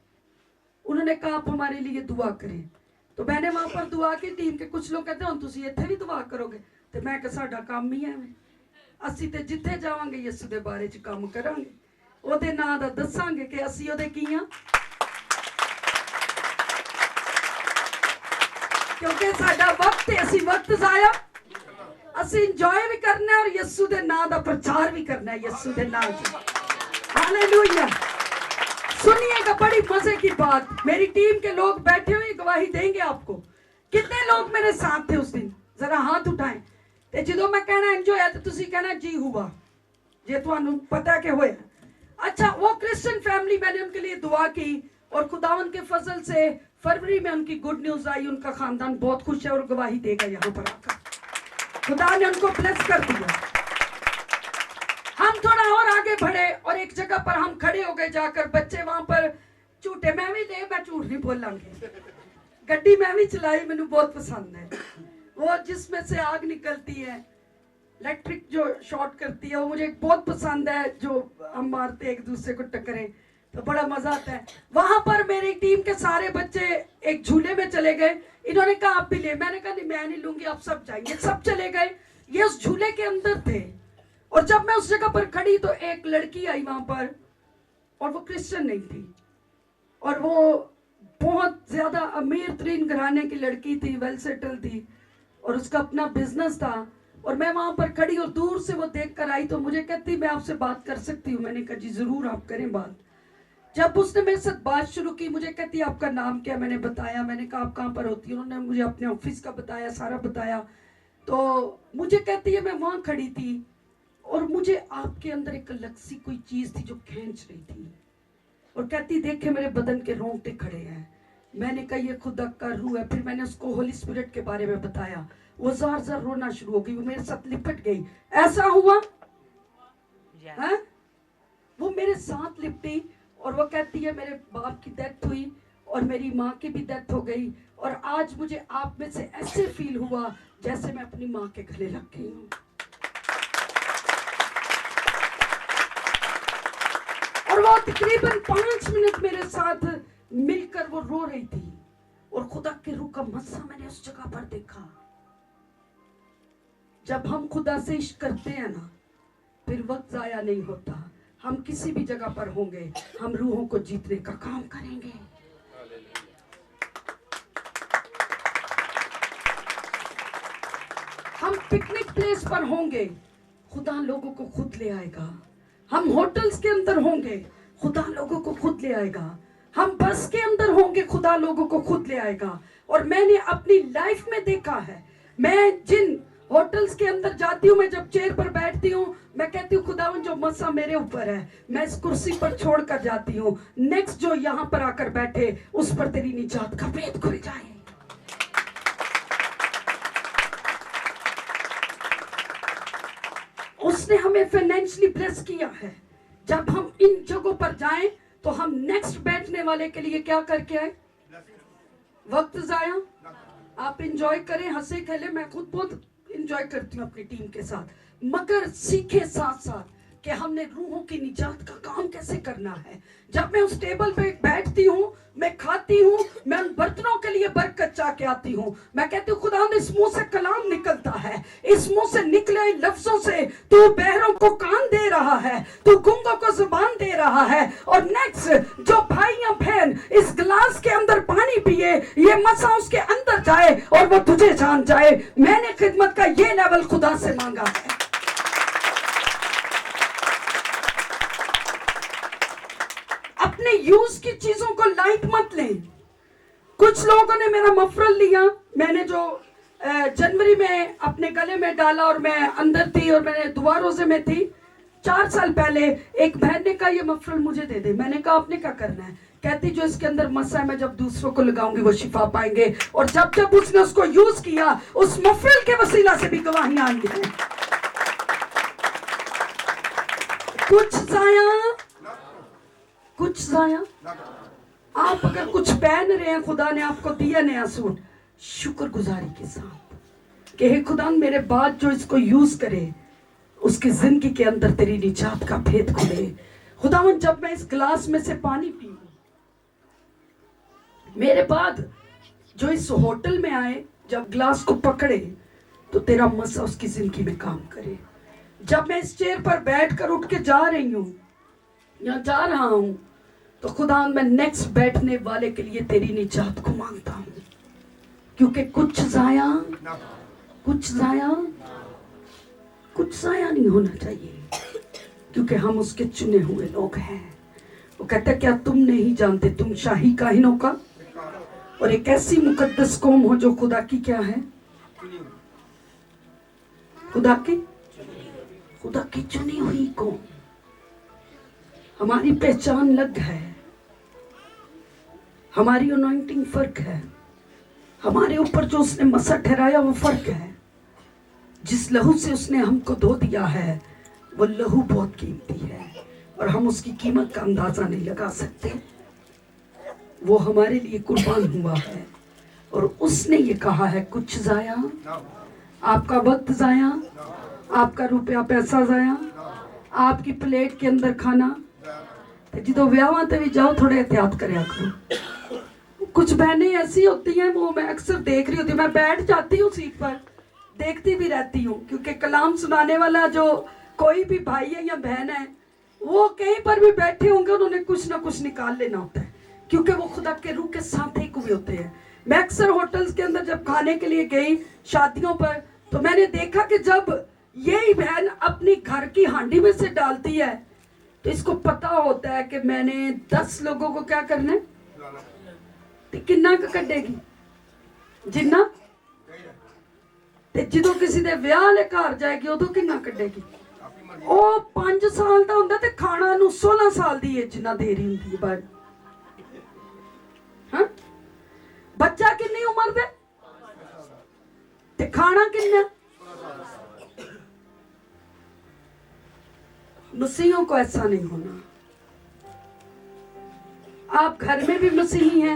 उन्होंने कहा आप हमारे लिए दुआ करें। तो मैंने वहां पर दुआ की। टीम के कुछ लोग कहते हैं तुसी इत्थे भी दुआ करोगे? तो मैं कहा साडा काम ही है, असी ते जिथे जावांगे यीशु दे बारे च काम करांगे, ओदे नाम दा दसांगे कि असी ओदे की हां। क्योंकि साडा वक्त है, असी वक्त जाया, असी इंजॉय भी करना है और यीशु दे नाम दा प्रचार भी करना है। यीशु दे नाम च हालेलुया। सुनिएगा बड़ी मजे की बात, मेरी टीम के लोग बैठे हुए गवाही देंगे आपको। कितने लोग मेरे साथ थे उस दिन? जरा हाथ उठाएं। ते जो मैं कहना एंजॉय है तो तुसी कहना जी हुआ, जे तुहानू पता के होया। अच्छा, वो क्रिश्चियन फैमिली, मैंने उनके लिए दुआ की और खुदावन के फजल से फरवरी में उनकी गुड न्यूज आई। उनका खानदान बहुत खुश है और गवाही देगा यहाँ पर आकर। खुदा ने उनको ब्लेस कर दिया। हम थोड़ा और आगे बढ़े और एक जगह पर हम खड़े हो गए जाकर। बच्चे वहां पर झूठे, मैं भी ले, मैं झूठ नहीं बोलांगी, गड्डी मैं भी चलाई, मैंने बहुत पसंद है। वो जिसमें से आग निकलती है, इलेक्ट्रिक जो शॉर्ट करती है, वो मुझे बहुत पसंद है। जो हम मारते एक दूसरे को टक्करे तो बड़ा मजा आता है। वहां पर मेरी टीम के सारे बच्चे एक झूले में चले गए। इन्होंने कहा आप भी ले, मैंने कहा नहीं मैं नहीं लूंगी, आप सब जाएंगे। सब चले गए, ये उस झूले के अंदर थे। और जब मैं उस जगह पर खड़ी तो एक लड़की आई वहां पर, और वो क्रिश्चियन नहीं थी और वो बहुत ज्यादा अमीर तरीन घराने की लड़की थी, वेल सेटल थी और उसका अपना बिजनेस था। और मैं वहां पर खड़ी और दूर से वो देख कर आई तो मुझे कहती मैं आपसे बात कर सकती हूँ? मैंने कहा जी जरूर आप करें बात। जब उसने मेरे साथ बात शुरू की, मुझे कहती आपका नाम क्या? मैंने बताया। मैंने कहा आप कहाँ पर होती है? उन्होंने मुझे अपने ऑफिस का बताया, सारा बताया। तो मुझे कहती है मैं वहां खड़ी थी और मुझे आपके अंदर एक अलग सी कोई चीज थी जो खींच रही थी। और कहती देखे मेरे बदन के रोंगटे खड़े हैं। मैंने कहा ये खुदा का रूह है। फिर मैंने उसको होली स्पिरिट के बारे में बताया। वो जार जार रोना शुरू हो गई, वो मेरे साथ लिपट गई। ऐसा हुआ है? वो मेरे साथ लिपटी और वो कहती है मेरे बाप की डेथ हुई और मेरी माँ की भी डेथ हो गई और आज मुझे आप में से ऐसे फील हुआ जैसे मैं अपनी माँ के गले लग गई हूँ। और वो तकरीबन 5 मिनट मेरे साथ मिलकर वो रो रही थी और खुदा के रूह का मस्सा मैंने उस जगह पर देखा। जब हम खुदा से इश्क करते हैं ना, फिर वक्त जाया नहीं होता। हम किसी भी जगह पर होंगे, हम रूहों को जीतने का काम करेंगे। हम पिकनिक प्लेस पर होंगे, खुदा लोगों को खुद ले आएगा। हम होटल्स के अंदर होंगे, खुदा लोगों को खुद ले आएगा। हम बस के अंदर होंगे, खुदा लोगों को खुद ले आएगा। और मैंने अपनी लाइफ में देखा है, मैं जिन होटल्स के अंदर जाती हूँ, मैं जब चेयर पर बैठती हूँ, मैं कहती हूँ खुदावन जो मसा मेरे ऊपर है, मैं इस कुर्सी पर छोड़कर जाती हूँ। नेक्स्ट जो यहाँ पर आकर बैठे, उस पर तेरी निजात का भेद खुल जाए। उसने हमें फाइनेंशियली ब्लेस किया है। जब हम इन जगहों पर जाएं तो हम नेक्स्ट बैठने वाले के लिए क्या करके आए? वक्त जाया। आप इंजॉय करें, हंसे खेले। मैं खुद बहुत इंजॉय करती हूँ अपनी टीम के साथ, मगर सीखे साथ साथ कि हमने रूहों की निजात का काम कैसे करना है। जब मैं उस टेबल पे बैठती हूँ, मैं खाती हूँ, मैं उन बर्तनों के लिए बरकत चाह के आती हूँ। मैं कहती हूँ खुदा इस मुंह से कलाम निकलता है, इस मुंह से निकले लफ्जों से तू बहरों को कान दे रहा है, तू गूंगों को जुबान दे रहा है। और नेक्स्ट जो भाई या बहन इस गिलास के अंदर पानी पिए, ये मसा उसके अंदर जाए और वो तुझे जान जाए। मैंने खिदमत का ये लेवल खुदा से मांगा है। अपने यूज की चीजों को लाइट मत लें। कुछ लोगों ने मेरा मफरल लिया, मैंने जो जनवरी में अपने गले में डाला और मैं अंदर थी और मैंने दुआ रोजे में थी 4 साल पहले। एक बहन ने कहा ये मफरल मुझे दे दे। मैंने कहा आपने क्या करना है? कहती जो इसके अंदर मसा है मैं जब दूसरों को लगाऊंगी वो शिफा पाएंगे। और जब जब उसने उसको यूज किया उस मफरल के वसीला से भी गवाहियां आई हैं। कुछ जाया आप अगर कुछ पहन रहे हैं, खुदा ने आपको दिया नया सूट, शुक्रगुजारी के साथ कि हे खुदा मेरे बाद जो इसको यूज करे उसकी जिंदगी के अंदर तेरी निजात का भेद खुले। खुदावन जब मैं इस गिलास में से पानी पी, मेरे बाद जो इस होटल में आए, जब गिलास को पकड़े तो तेरा मसा उसकी जिंदगी में काम करे। जब मैं इस चेयर पर बैठकर उठ के जा रही हूं या जा रहा हूं तो खुदा मैं नेक्स्ट बैठने वाले के लिए तेरी निजात को मांगता हूं, क्योंकि कुछ जाया नहीं होना चाहिए, क्योंकि हम उसके चुने हुए लोग हैं। वो कहता क्या तुम नहीं जानते तुम शाही काहिनों का और एक ऐसी मुकद्दस कौम हो जो खुदा की क्या है, खुदा की चुनी हुई कौम। हमारी पहचान अलग है, हमारी अनॉइंटिंग फर्क है, हमारे ऊपर जो उसने मसा ठहराया वो फर्क है। जिस लहू से उसने हमको धो दिया है वो लहू बहुत कीमती है और हम उसकी कीमत का अंदाजा नहीं लगा सकते। वो हमारे लिए कुर्बान हुआ है और उसने ये कहा है कुछ जाया, आपका वक्त जाया, आपका रुपया पैसा जाया, आपकी प्लेट के अंदर खाना। जो ब्याह ते भी जाओ थोड़े एहतियात करया करो। कुछ बहनें ऐसी होती हैं, वो मैं अक्सर देख रही होती हूँ, मैं बैठ जाती हूँ सीट पर देखती भी रहती हूँ, क्योंकि कलाम सुनाने वाला जो कोई भी भाई है या बहन है वो कहीं पर भी बैठे होंगे उन्होंने कुछ ना कुछ निकाल लेना होता है, क्योंकि वो खुदा के रूह के साथ एक हुए होते हैं। मैं अक्सर होटल्स के अंदर जब खाने के लिए गई शादियों पर तो मैंने देखा कि जब यही बहन अपनी घर की हांडी में से डालती है तो इसको पता होता है कि मैंने 10 लोगों को क्या करना है, तो किन्ना का कटेगी जिन्ना ते जो किसी दे ब्याह ले घर जाएगी उदों किन्ना कटेगी। ओ 5 साल का हुंदा ते खाना नू 16 साल दी एज ना दे रही हुंदी है। हाँ बच्चा कितनी उम्र दे ते खाना कितना। मसीहों को ऐसा नहीं होना। आप घर में भी मसीही हैं,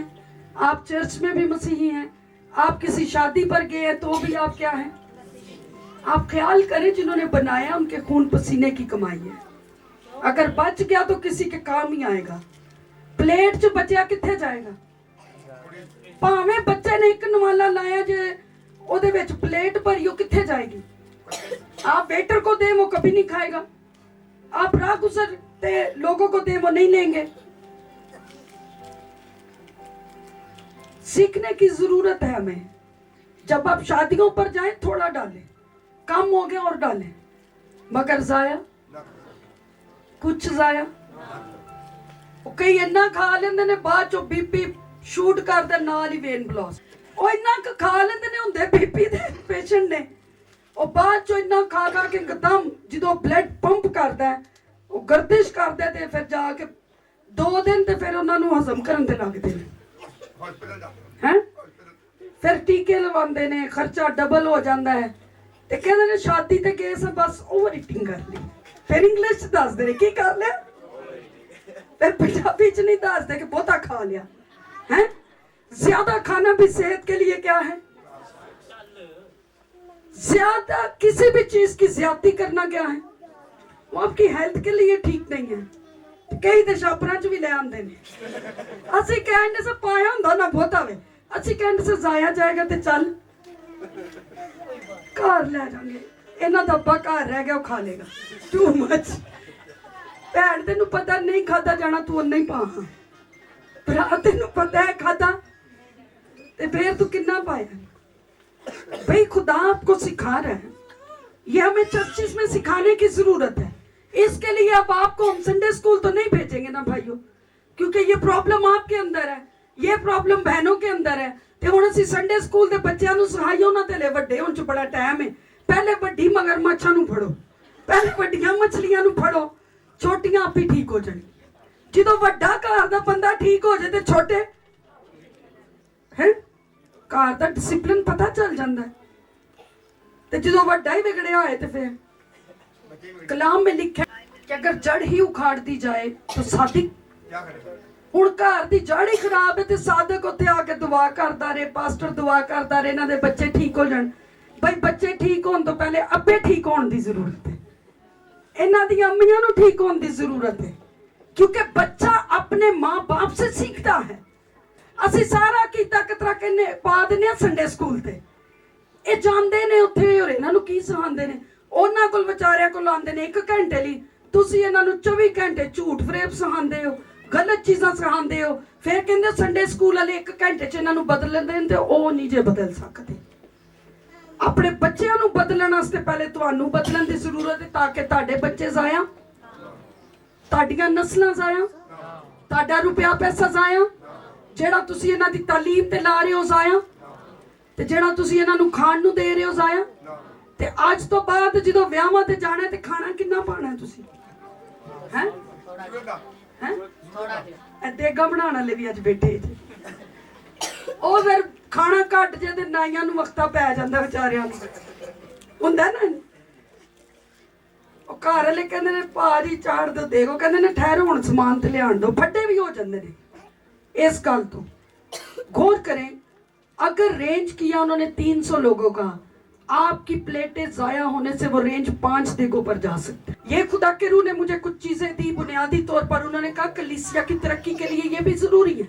आप चर्च में भी मसीही हैं, आप किसी शादी पर गए हैं तो भी आप क्या हैं, आप ख्याल करें जिन्होंने बनाया उनके खून पसीने की कमाई है। अगर बच गया तो किसी के काम ही आएगा। प्लेट च बचा किथे जाएगा, भावें बच्चे ने एक नवाला लाया जे ओदे विच प्लेट भरी किथे जाएगी। आप वेटर को दे वो कभी नहीं खाएगा, आप राह गुजरते लोगों को दे वो नहीं लेंगे। सीखने की जरूरत है हमें। जब आप शादियों पर जाएं थोड़ा डालें, कम हो गया और डालें, मगर जाया कुछ जाया। कई इन्ना खा लेंदे ने बाद चो बीपी शूट करदा नाल ही वेन ब्लॉस। ओ इन्ना खा लेंदे ने हुंदे बीपी दे पेशेंट ने, और बाद चो इन्ना खा खा के एकदम जो ब्लड पंप करदा है वो गर्दिश करदा है ते फिर जाके 2 दिन ते फिर उन्हां नूं हजम करन ते लगदे ने हैं, फिर टीके लवांदे ने, खर्चा डबल हो जाता है। ते कहंदे ने शादी ते गए से बस ओवर ईटिंग कर ली। फिर इंग्लिश च दसदे ने की कर लिया, फिर पंजाबी च नहीं दसदे कि बहुता खा लिया हैं। ज्यादा खाना भी सेहत के लिए क्या है, ज्यादा किसी भी चीज की ज्यादती करना क्या है, वो आपकी हेल्थ के लिए ठीक नहीं है। कई तो शापरा च भी ले आंदे ने। असी कहने से पाया हुंदा ना बहुता वे, असी कहने से जाया जाएगा ते चल घर ले जाएंगे, इन्हां दा अब्बा घर रह गया वो खा लेगा। टू मच भैन तेनू पता नहीं खाता जाना तू नहीं पा, भरा तेनू पता है खाता ते फिर तू कितना पाया। भाई खुदा आपको सिखा रहा है, ये हमें चर्चिस में सिखाने की जरूरत है। इसके लिए अब आपको हम संडे स्कूल तो नहीं भेजेंगे ना भाइयों, क्योंकि ये प्रॉब्लम आपके अंदर है। ये प्रॉब्लम बहनों के अंदर है। ते हुण असीं संडे स्कूल दे बच्चों नूं सिखाइए उन्हां ते ले वड्डे होण च बड़ा टाइम है। पहले वड्डी मगरमच्छां नूं फड़ो, पहले वड्डियां मछलियां नूं फड़ो, छोटियां आप ही ठीक हो जाण। जदों वड्डा घर दा बंदा ठीक हो जाए ते छोटे हैं घर दा डिसिप्लिन पता चल जांदा है। ते जदों वड्डा ही बिगड़िया होए ते फिर कलाम में लिखा कि अगर जड़ ही उखाड़ दी जाए तो सादिक क्या करेगा? हुण घर दी जड़ ही खराब है ते सादिक उत्थे आके दुआ करदा रहे, पास्टर दुआ करदा रहे इन्हां दे बच्चे ठीक हो जाण। भाई बच्चे ठीक होण तो पहले अब्बे ठीक होण दी जरूरत है, इन्हां दी अम्मियां नूं ठीक होण दी जरूरत है, क्योंकि बच्चा अपने माँ बाप से सीखता है। असीं सारा कीता कतरा कहने पा दिंदे संडे स्कूल ते, ये जांदे ने उत्थे और इन्हां नूं की सिखांदे ने। उन्हां कोल विचारियां कोल आंदे ने 1 घंटे लई, तुसीं इन्हां नूं 24 घंटे झूठ फरेब सिखांदे हो, गलत चीज़ां सिखांदे हो। फिर कहंदे संडे स्कूल वाले 1 घंटे च इन्हां नूं बदल देण, ते ओह नहीं जे बदल सकदे। अपने बच्चों नूं बदलण वास्ते पहले तुहानूं बदलण दी जरूरत है, ताकि तुहाडे बच्चे जाया, तुहाडीआं नस्लां जाया, तुहाडा रुपया पैसा जाया, जेड़ा तुसीं इन्हां दी तालीम ते ला रहे हो जाया, ते जेड़ा तुसीं इन्हां नूं खाण नूं दे रहे हो जाया। ते अज तो बाद जदों विआहां ते जाना ते खाना किन्ना पाना है तुसीं हैं हैं देगा बनाने वाले भी अज बैठे जी। ਉਹ ਫਿਰ ਖਾਣਾ ਘੱਟ ਜੇ ਤੇ ਨਾਈਆਂ ਨੂੰ ਵਕਤਾ ਪੈ ਜਾਂਦਾ ਵਿਚਾਰਿਆਂ ਨੂੰ ਹੁੰਦਾ ਨਾ। ਉਹ ਘਰ ਵਾਲੇ ਕਹਿੰਦੇ ਨੇ ਭਾਜੀ ਚਾੜ ਦੋ ਦੇਖੋ, ਕਹਿੰਦੇ ਨੇ ਠਹਿਰੋ ਹੁਣ ਸਮਾਨ ਤੇ ਲਿਆਣ ਦੋ, ਫੱਟੇ ਵੀ ਹੋ ਜਾਂਦੇ ਨੇ। इस गल तो गौर करें, अगर रेंज किया उन्होंने 300 लोगों का, आपकी प्लेटें जाया होने से वो रेंज 5 देगों पर जा सकते हैं। ये खुदा के रूह ने मुझे कुछ चीजें दी बुनियादी तौर पर। उन्होंने कहा कलीसिया की तरक्की के लिए ये भी जरूरी है।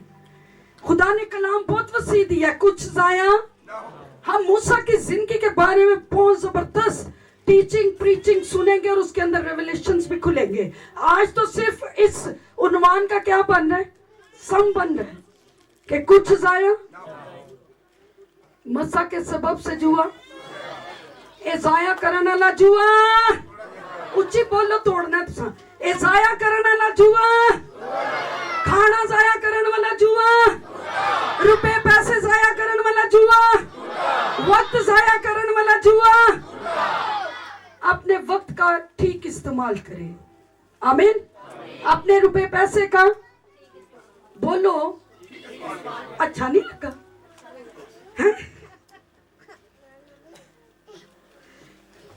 खुदा ने कलाम बहुत वसी दिया, कुछ जाया। हम मूसा की जिंदगी के बारे में बहुत जबरदस्त टीचिंग प्रीचिंग सुनेंगे और उसके अंदर रेवलेशंस भी खुलेंगे। आज तो सिर्फ इस उन्वान का क्या बन रहा है, सम बन रहा है कि कुछ जाया। मसा के सबब से जुआ, ए जाया करने वाला जुआ, उच्ची बोलो तोड़ना तुसा। ए जाया करने वाला जुआ, खाना जाया करने वाला जुआ, रुपए पैसे जाया करने वाला जुआ, वक्त जाया करने वाला जुआ। अपने वक्त का ठीक इस्तेमाल करें, आमीन। अपने रुपए पैसे का बोलो अच्छा नहीं लगा है?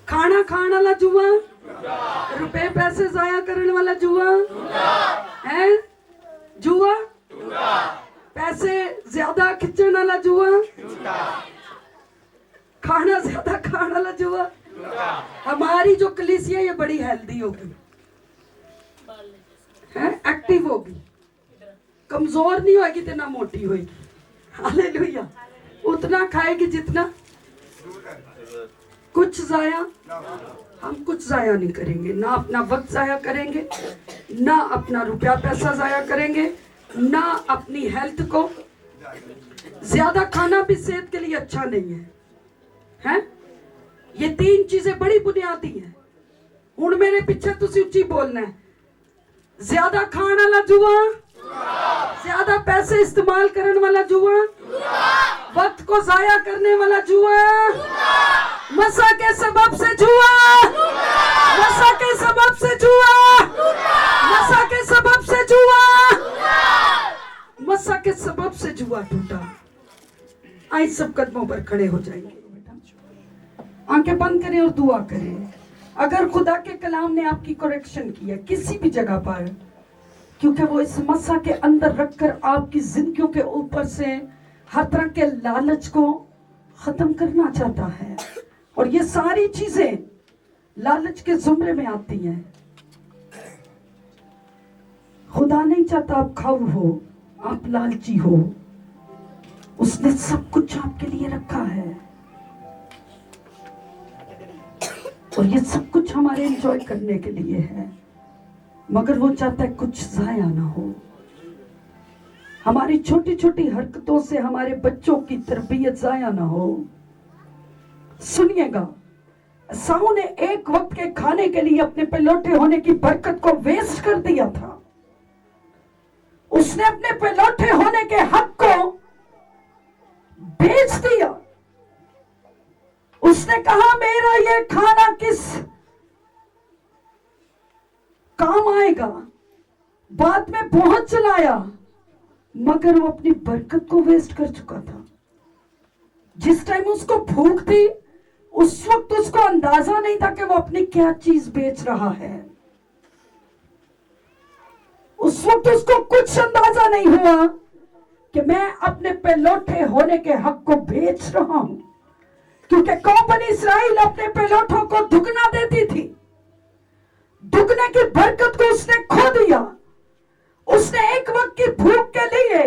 खाना खाने वाला जुआ, रुपए पैसे जाया करने वाला जुआ है, जुआ पैसे ज्यादा खिंचने वाला जुआ, खाना ज्यादा खाने वाला जुआ। हमारी जो कलीसिया ये बड़ी हेल्दी होगी, है एक्टिव होगी, कमजोर नहीं होगी तो ना मोटी होगी। हालेलुया। उतना खाएगी जितना कुछ जाया, हम कुछ जाया नहीं करेंगे, ना अपना वक्त जाया करेंगे, ना अपना रुपया पैसा जाया करेंगे, ना अपनी हेल्थ को। ज्यादा खाना भी सेहत के लिए अच्छा नहीं है, हैं? ये 3 चीजें बड़ी बुनियादी हैं। हुण मेरे पीछे तुसी उच्ची बोलना है। ज्यादा खाने वाला जुआ, ज्यादा पैसे इस्तेमाल करने वाला जुआ, वक्त को जाया करने वाला जुआ, मसा के सबब से जुआ, मसा के सबब से जुआ, मसा के सबब से जुआ, मसा के सबब से जुआ टूटा। आइए सब कदमों पर खड़े हो जाएंगे, आंखें बंद करें और दुआ करें। अगर खुदा के कलाम ने आपकी करेक्शन किया किसी भी जगह पर, क्योंकि वो इस मसा के अंदर रखकर आपकी जिंदगियों के ऊपर से हर तरह के लालच को खत्म करना चाहता है। और ये सारी चीजें लालच के जुमरे में आती हैं। खुदा नहीं चाहता आप खाऊ हो, आप लालची हो। उसने सब कुछ आपके लिए रखा है और ये सब कुछ हमारे एंजॉय करने के लिए है, मगर वो चाहता है कुछ जाया ना हो। हमारी छोटी छोटी हरकतों से हमारे बच्चों की तरबियत जाया ना हो। सुनिएगा, साऊ ने एक वक्त के खाने के लिए अपने पलौठे होने की बरकत को वेस्ट कर दिया था। उसने अपने पलौठे होने के हक को बेच दिया। उसने कहा मेरा ये खाना किस काम आएगा। बाद में बहुत चलाया, मगर वो अपनी बरकत को वेस्ट कर चुका था। जिस टाइम उसको भूख थी, उस वक्त उसको अंदाजा नहीं था कि वो अपनी क्या चीज बेच रहा है। उस वक्त उसको कुछ अंदाजा नहीं हुआ कि मैं अपने पे लौटे होने के हक को बेच रहा हूं, क्योंकि कौम इस्राइल अपने पेलोठों को दुगना देती थी। दुगने की बरकत को उसने खो दिया। उसने एक वक्त की भूख के लिए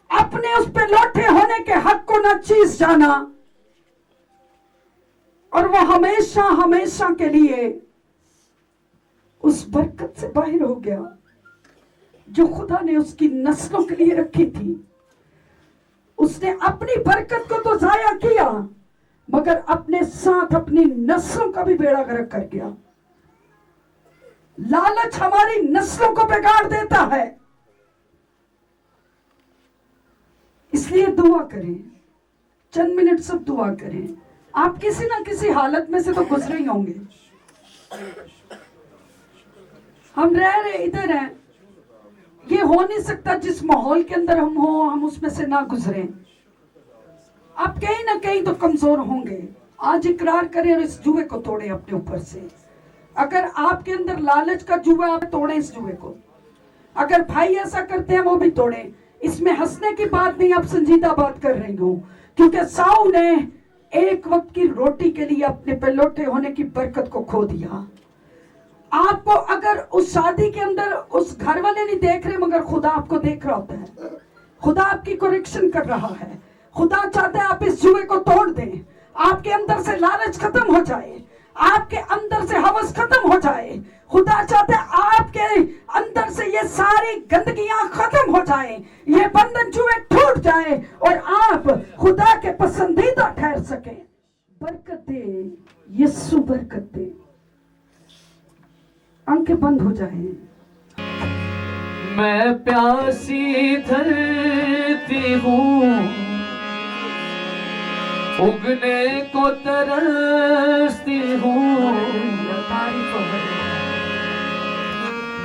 अपने उस पे लौटे होने के हक को न चीज जाना, और वो हमेशा हमेशा के लिए उस बरकत से बाहर हो गया जो खुदा ने उसकी नस्लों के लिए रखी थी। उसने अपनी बरकत को तो जाया किया, मगर अपने साथ अपनी नस्लों का भी बेड़ा गर्क कर गया। लालच हमारी नस्लों को बिगाड़ देता है। इसलिए दुआ करें, चंद मिनट सब दुआ करें। आप किसी ना किसी हालत में से तो गुजरे ही होंगे। हम रह रहे इधर हैं, ये हो नहीं सकता जिस माहौल के अंदर हम हो हम उसमें से ना गुजरे। आप कहीं ना कहीं तो कमजोर होंगे। आज इकरार करें और इस जुए को तोड़ें अपने ऊपर से। अगर आपके अंदर लालच का जुआ, आप तोड़ें इस जुए को। अगर भाई ऐसा करते हैं वो भी तोड़ें। इसमें हंसने की बात नहीं, आप संजीदा बात कर रही हूं, क्योंकि साऊ ने एक वक्त की रोटी के लिए अपने पे लौटे होने की बरकत को खो दिया। आपको अगर उस शादी के अंदर उस घर वाले नहीं देख रहे, मगर खुदा आपको देख रहा होता है। खुदा आपकी करेक्शन कर रहा है। खुदा चाहता है आप इस जुए को तोड़ दें। आपके अंदर से लालच खत्म हो जाए, आपके अंदर से हवस खत्म हो जाए। खुदा चाहता है आपके अंदर से ये सारी गंदगियां खत्म हो जाए, ये बंधन जुए टूट जाए और आप खुदा के पसंदीदा ठहर सके। बरकत दे यीशु, बरकत दे। आंखें बंद हो जाए। मैं प्यासी धरती हूँ, उगने को तरसती हूँ।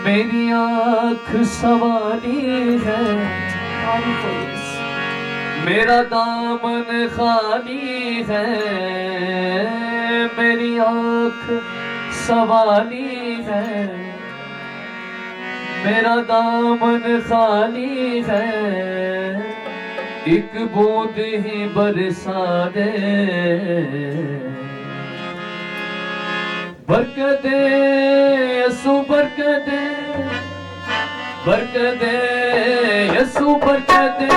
मेरी आँख सवारी है, मेरा दामन खाली है। मेरी आँख सवाली है, मेरा दामन खाली है। एक बूंद ही बरसा दे, बरकत दे यसु, बरकत दे, बरकत दे यसु, बरकत दे,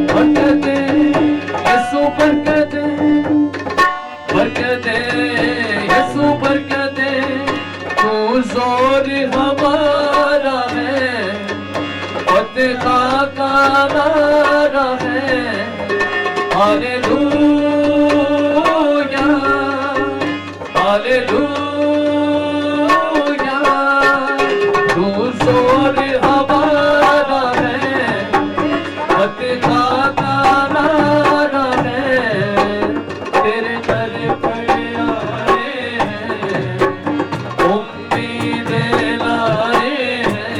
बरकत दे यसु, बरकत दे, बरकत दे यसु, बरकत दे। तू जोर हमारा है, फतह का नारा है। Hallelujah, hallelujah. तू जोर हमारा है, फतह का नारा है। तेरे दर पर आए हैं, उम्मीदें लाए हैं।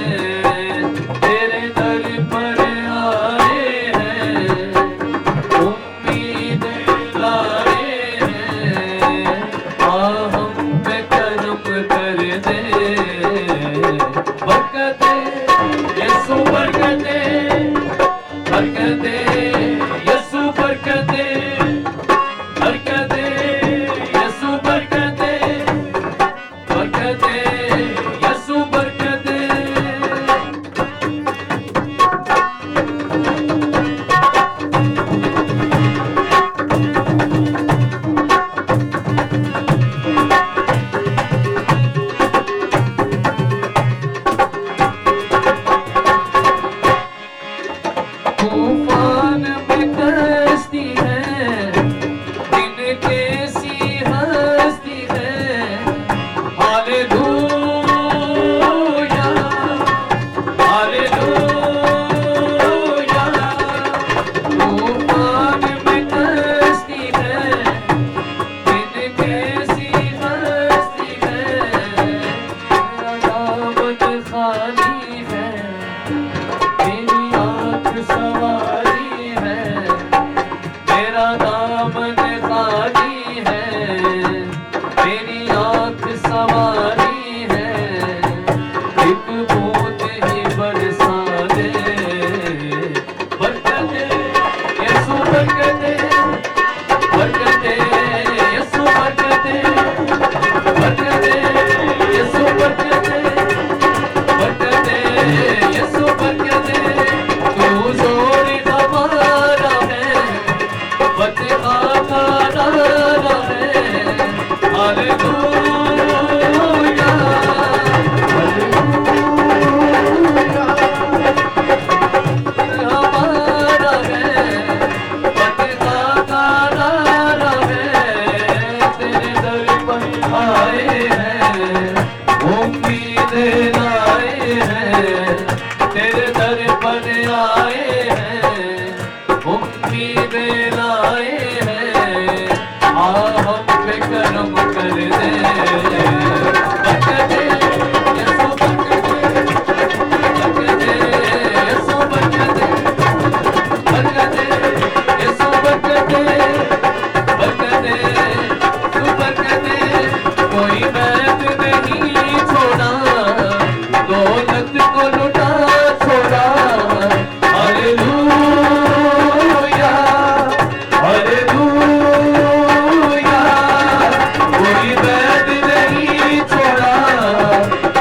तेरे दर पर आए हैं, उम्मीदें लाए हैं। हम पे करम कर दे, बरकत दे यीशु, बरकत दे, बरकत दे यीशु, बरकत दे, बरकत दे यीशु, बरकत दे, बरकत दे यीशु, बरकत दे। तूफान देने आए हैं, तेरे दर पर आए हैं, उम्मीदें लाए हैं, आ हम पे करम कर दे, बरकत दे यसू, बरकत दे यसू, बरकत दे यसू, बरकत दे, बरकत दे यसू, बरकत दे। कोई बैठ नहीं छोड़ा, दौलत को लुटा छोड़ा, हालेलुया हालेलुया। कोई बैठ नहीं छोड़ा,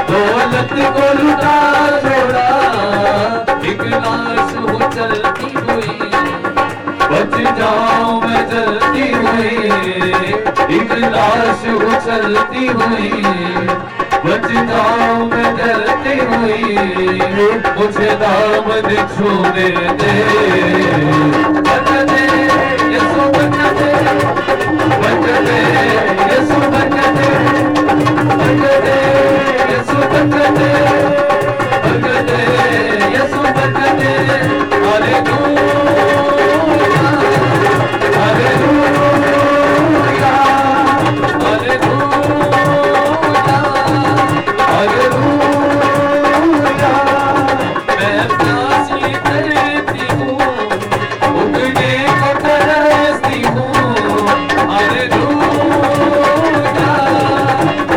दौलत को लुटा छोड़ा, एक लाश हो चलती हुई, बच जाऊं मैं जलती हुई, एक लाश हो चलती हुई, बच जाऊं मैं जलती हुई, मुझे दामन छूने दे, बरकत दे यसू, बरकत दे, बरकत दे यसू, बरकत दे, बरकत दे यसू, बरकत दे, बरकत दे यसू, बरकत दे। Hallelujah hallelujah hallelujah. मैं प्यासी तरसती हूँ, उगने को तरसती हूँ, हालेलुया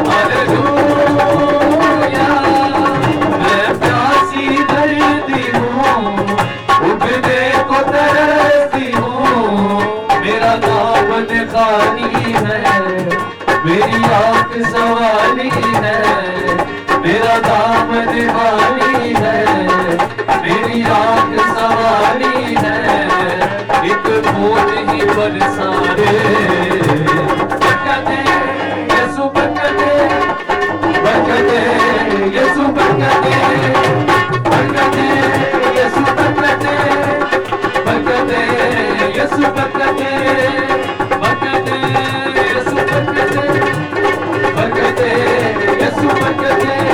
हालेलुया। मैं प्यासी तरसती हूँ, उगने को तरसती हूँ, मेरा दामन खाली है, मेरी आँख सवाली है, मेरा दामन खाली है, मेरी आँख सवाली है, एक बूंद ही बरसा दे, बरकत दे यसू, बरकत दे, बरकत दे यसू, बरकत दे, बरकत दे यसू, बरकत दे, बरकत दे यसू, बरकत दे, बरकत दे यसू, बरकत दे, बरकत दे यसू, बरकत दे,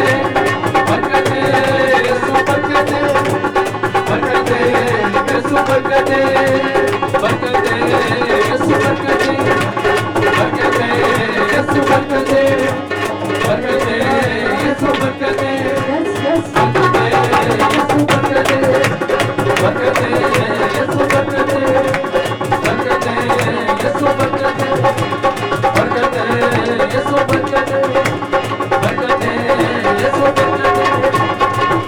बरकत दे यसू, बरकत दे, बरकत दे यसू, बरकत दे, बरकत दे यसू, बरकत दे, बरकत दे यसू, बरकत दे, बरकत दे यसू, बरकत दे, Yes, yes. बरकत दे यसू, बरकत दे, बरकत दे यसू, बरकत दे, बरकत दे यसू, बरकत दे, बरकत दे यसू, बरकत दे, बरकत दे यसू, बरकत दे, बरकत दे यसू, बरकत दे,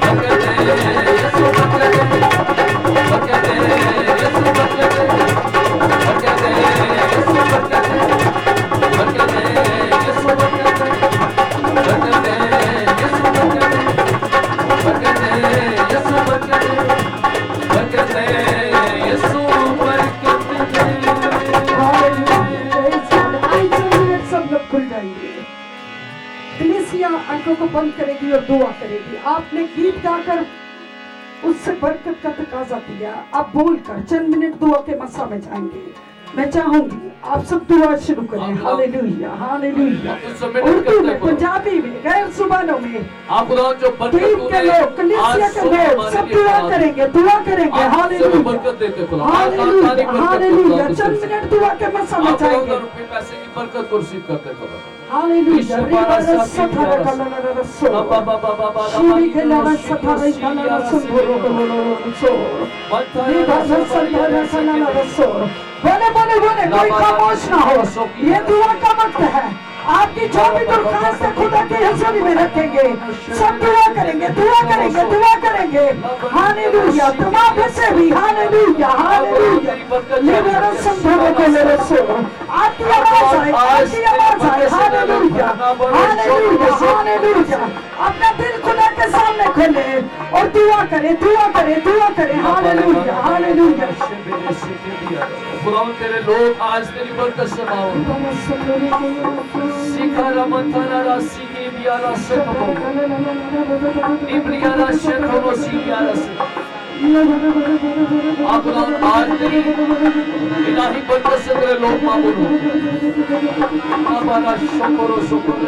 बरकत दे यसू, बरकत दे, बरकत दे यसू, बरकत दे, बरकत दे यसू, बरकत दे, बरकत दे यसू, बरकत दे, बरकत दे यसू, बरकत दे, बरकत दे यसू, बरकत दे। सब लोग खुल जाएंगे, कलीसिया आंखों को बंद करेगी और दुआ करेगी। आपने गीत गाकर उससे बरकत का तकाजा दिया, आप बोलकर चंद मिनट दुआ के मसा में जाएंगे। मैं चाहूंगी आप सब दुआ शुरू करें, हालेलुया हालेलुया। उर्दू में, पंजाबी में, गैर जुबानों में, आप खुदा जो बरकत टीम के लोग, कलीसिया के लोग सब दुआ करेंगे, दुआ करेंगे, हालेलुया बरकत देते खुदा, हालेलुया हालेलुया। चंद मिनट दुआ के मसा में जाएंगे, रुपए पैसे की बरकत को रिसीव करते खुदा। हालेलुया। रिबा सथारा कलना रसो, शिवी के लवा सथारा कलना सुंदरो रसो, रिबा सथारा कलना रसो। बोले बोले बोले, कोई खामोश ना हो, ये दुआ का वक्त है। आपकी जो भी दरख्वास्त है खुदा के हजूरी में रखेंगे, सब दुआ करेंगे, दुआ करेंगे, दुआ करेंगे, हालेलुया। तमाम से भी हालेलुया हालेलुया। लिबरो संभव को ले रसो, आपकी आवाज आए, आपकी आवाज आए, हालेलुया हालेलुया हालेलुया। अपना दिल खुदा के सामने खोले और दुआ करें, दुआ करें, दुआ करें, हालेलुया हालेलुया। खुदा तेरे लोग आज तेरी बरकत से पाओ। सिखारा मंथरा सीखे बियारा से कबो इब्रियारा से कबो सीबियारा से आप लोग आज तेरी इलाही बरकत से तेरे लोग मामूल हो। हमारा शुक्र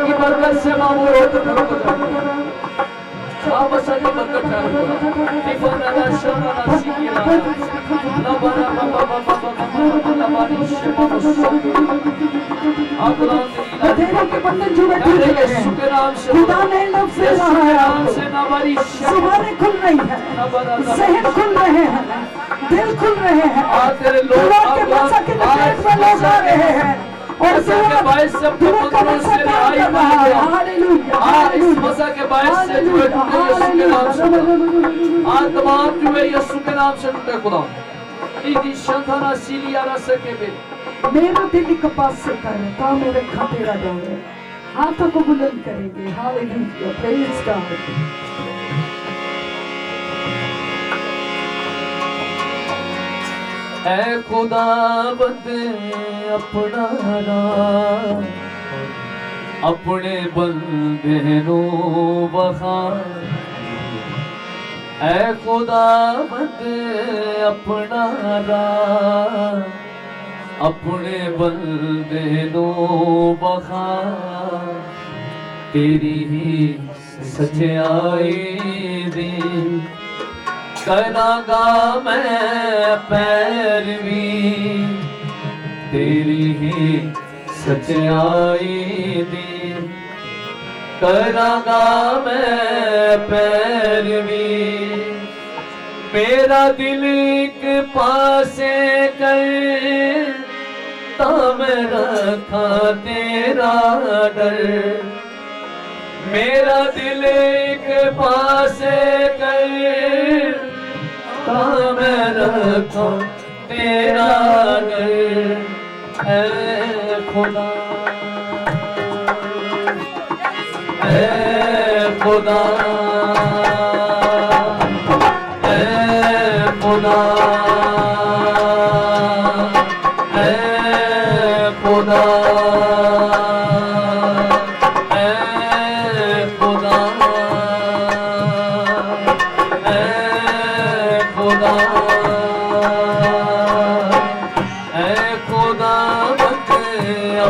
की बरकत से मामूर होते मसा की बरकत अंधेरे के बंधन जुड़े टूट गए हैं। खुदा ने लफ्ज़ दे रहा है आपको, जुबानें खुल रही है, ज़हन खुल रहे हैं, दिल खुल रहे हैं, खुदा के मसा के लपेट में लोग आ रहे हैं और मसा के बायस से खुदा का मसा काम कर रहा है। हालेलुया, इस मसा के बायस से जुड़े टूटे यीशु के नाम से आज तमाम जुड़े यीशु के नाम से टूटे खुदा इदी शंथाना सीलिया रसके बे मेरा दिल कपास से कर काम मेरे खातेरा जा रहे हाथों को बुलंद करेंगे। Hallelujah, praise God. ऐ खुदावंद अपना नाम अपने बंदे नू बखा ऐ खुदावंद अपना नाम अपने बंदे नू बखा तेरी ही सच्चाई दी करांगा मैं पैरवी तेरी ही सच्चाई दी करांगा मैं पैरवी मेरा दिल एक पासे कर ता मैं रखा तेरा डर मेरा दिल एक पासे कर मैं रखा तेरा डर ऐ खुदा ऐ खुदा ऐ खुदा ऐ खुदा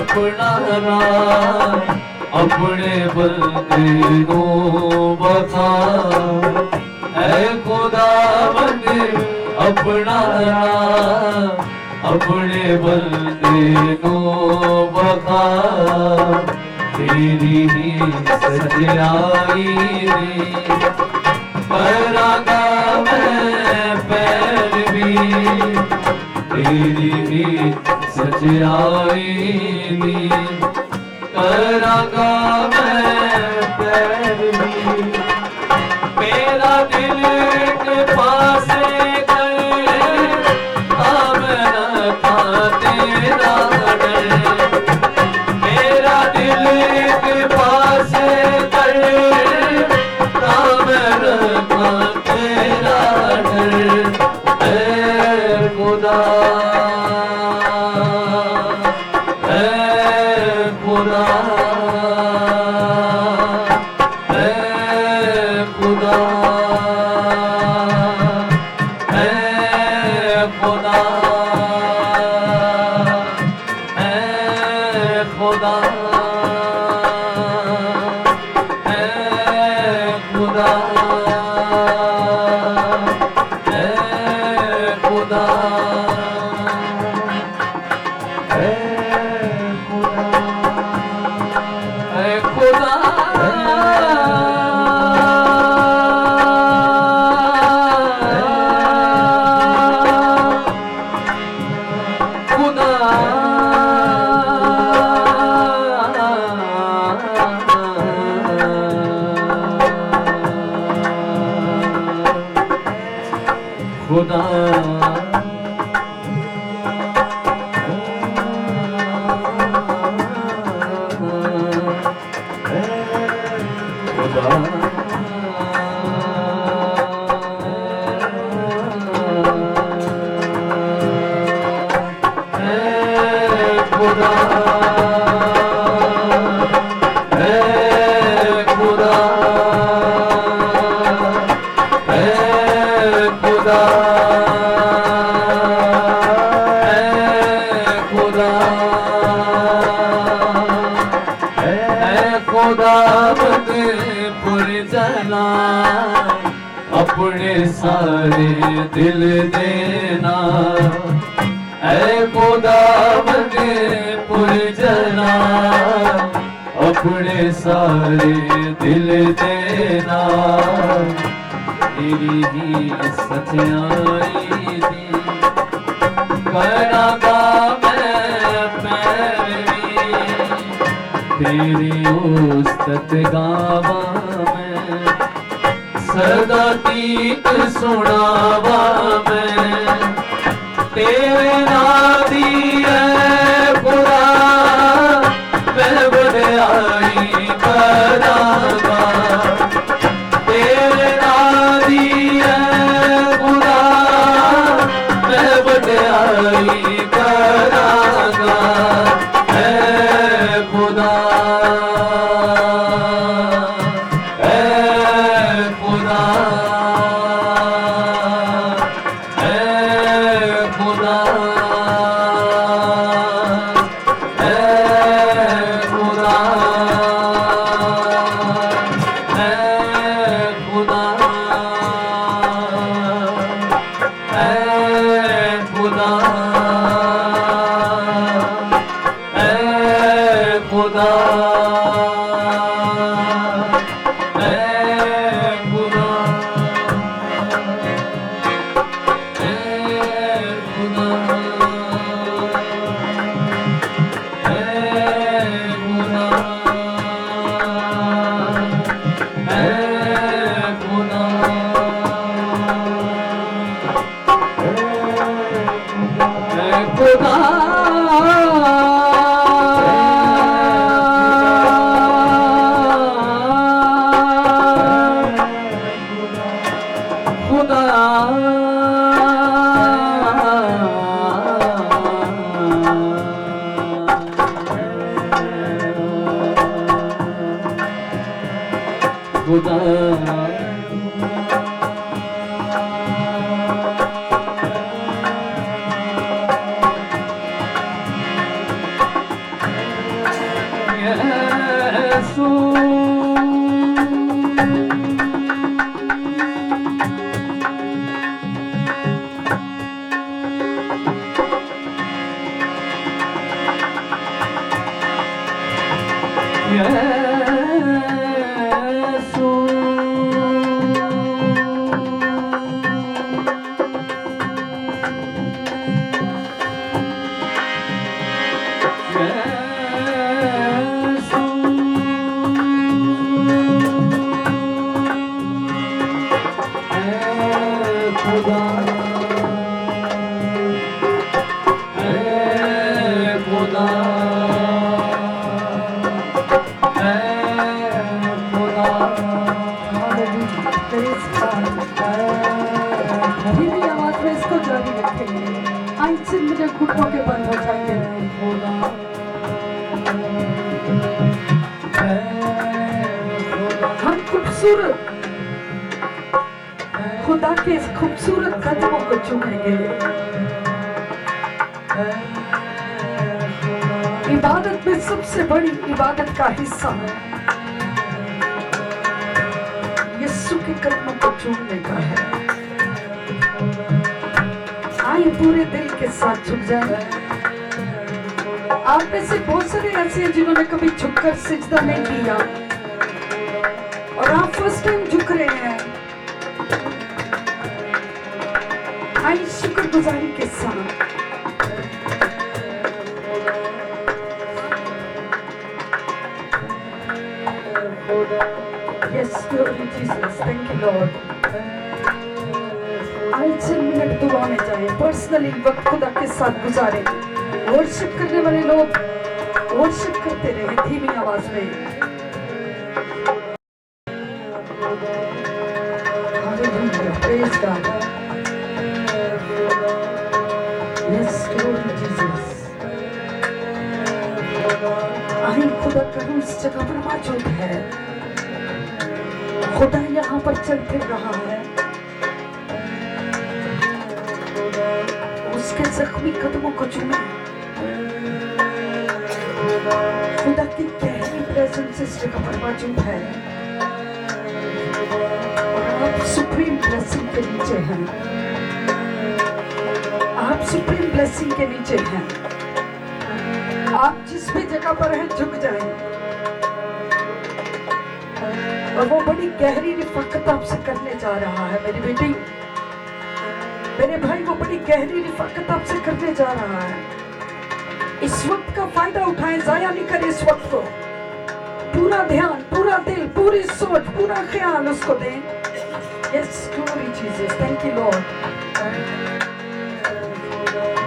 अपना नाम अपने बंदे को बता ऐ खुदावंद अपना नाम अपने बंदे को बता तेरी ही सच्चाई करांगा मैं पैरवी तेरी ही सच्चाई करांगा मैं पैरवी मेरा दिल के पास कर रखा तेरा डर मेरा दिल के पास कर रखा तेरा डर ऐ खुदा खुदा अपने सारे दिल देना ऐ खुदा बने पुरजना अपने सारे दिल देना तेरी ही सच्चाई दी करांगा मैं पैरवी तेरी उस्तत गावा मैं सदा गीत सुनावा मैं तेरे नादी है खुदा मैं बड़ाई करांगा तेरे नादी है खुदा मैं बड़ाई करांगा है खुदा खुदा के इस खूबसूरत कदमों को चूमेंगे। इबादत में सबसे बड़ी इबादत का हिस्सा यीशु के कदमों को चूमने का है। आइए पूरे दिल के साथ झुक जाए। आप में से बहुत सारे ऐसे हैं जिन्होंने कभी झुककर सिजदा नहीं किया और आप फर्स्ट टाइम झुक रहे हैं। आइए शुक्रगुजारी के साथ Yes, glory Jesus, thank you Lord. आइए 6 मिनट दुआ में जाए, पर्सनली वक्त खुदा के साथ गुजारें। वर्शिप करने वाले लोग वर्शिप करते रहे धीमी आवाज में। Hallelujah. Praise God. Yes, glory Jesus. आई खुदा का रूह इस जगह पर मौजूद है। खुदा यहाँ पर चल फिर रहा है। उसके जख्मी कदमों को चूमे। खुदा की गहरी प्रेजेंस इस जगह पर मौजूद है। और आप सुप्रीम ब्लेसिंग के नीचे हैं। आप सुप्रीम ब्लेसिंग के नीचे हैं। आप जिस भी जगह पर हैं झुक जाएं। और वो बड़ी गहरी रिफाकत आपसे करने जा रहा है मेरी बेटी, मेरे भाई, वो बड़ी गहरी रिफाकत आपसे करने जा रहा है। इस वक्त का फायदा उठाएं, जाया नहीं करें इस वक्त को। पूरा ध्यान, पूरा दिल, पूरी सोच, पूरा ख्याल उसको दें। Yes, glory Jesus, thank you Lord.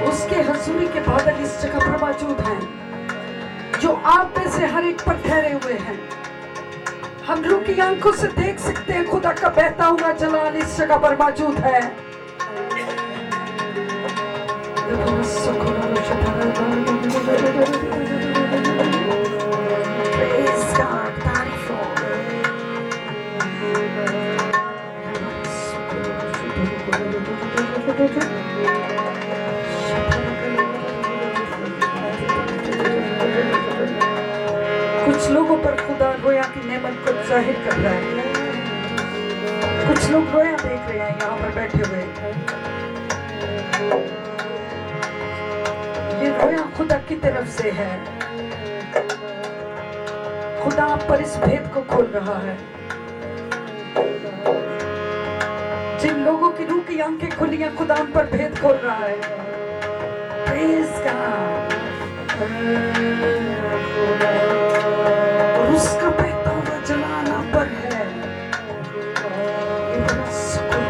उसके हजूरी के बादल इस जगह पर मौजूद हैं, जो आप में से हर एक पर ठहरे हुए हैं। हम रूह की आंखों से देख सकते हैं खुदा का बहता हुआ जलाल इस जगह पर मौजूद है। Praise God, तारीफ हो। कुछ लोगों पर खुदा रोया की नेमत को जाहिर कर रहा है। कुछ लोग रोया देख रहे हैं यहाँ पर बैठे हुए। ये रोया खुदा की तरफ से है। खुदा आप पर इस भेद को खोल रहा है। जिन लोगों की रूह की आंखें खुली हैं, खुदा उन पर भेद खोल रहा है। Praise God। और उसका बहता हुआ जलाल आप पर है। ये बड़ा सुकून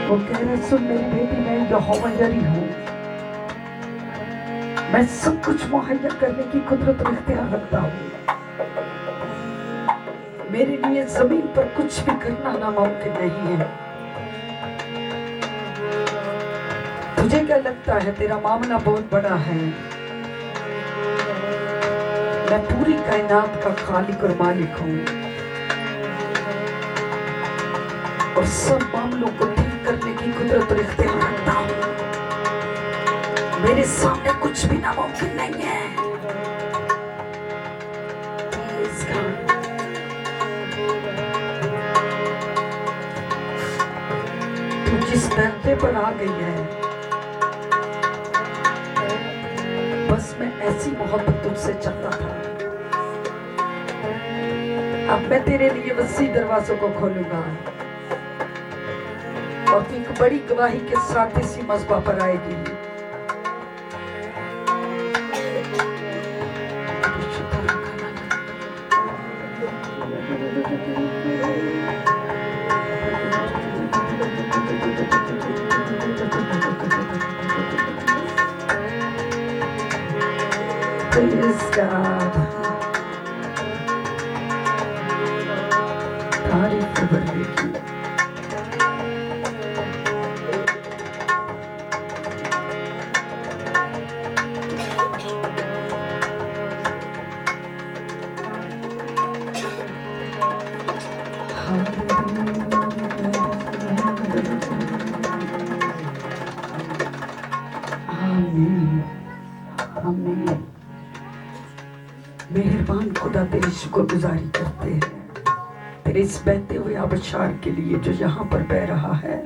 वो कह रहा, सुन मेरी बेटी, मैं यहोवा यरी हूँ। मैं सब कुछ मुहैया करने की कुदरत और इख्तियार रखता हूँ। मेरे लिए जमीन पर कुछ भी करना नामुमकिन नहीं है। तुझे क्या लगता है तेरा मामला बहुत बड़ा है? मैं पूरी कायनात का खालिक और मालिक हूँ और सब मामलों को ठीक करने की कुदरत और इख्तियार रखता हूँ। मेरे सामने कुछ भी नामुमकिन नहीं है। तू जिस दर्जे पर आ गई है, बस मैं ऐसी मोहब्बत तुझसे चाहता था। अब मैं तेरे लिए वसी दरवाजों को खोलूंगा और तू एक बड़ी गवाही के साथ इसी मज़बा पर आएगी। Praise God। तारीफ बढ़ने की। आमीन आमीन। मेहरबान खुदा तेरी शुक्रगुजारी करते हैं तेरे इस बहते हुए आबशार के लिए जो यहाँ पर बह रहा है,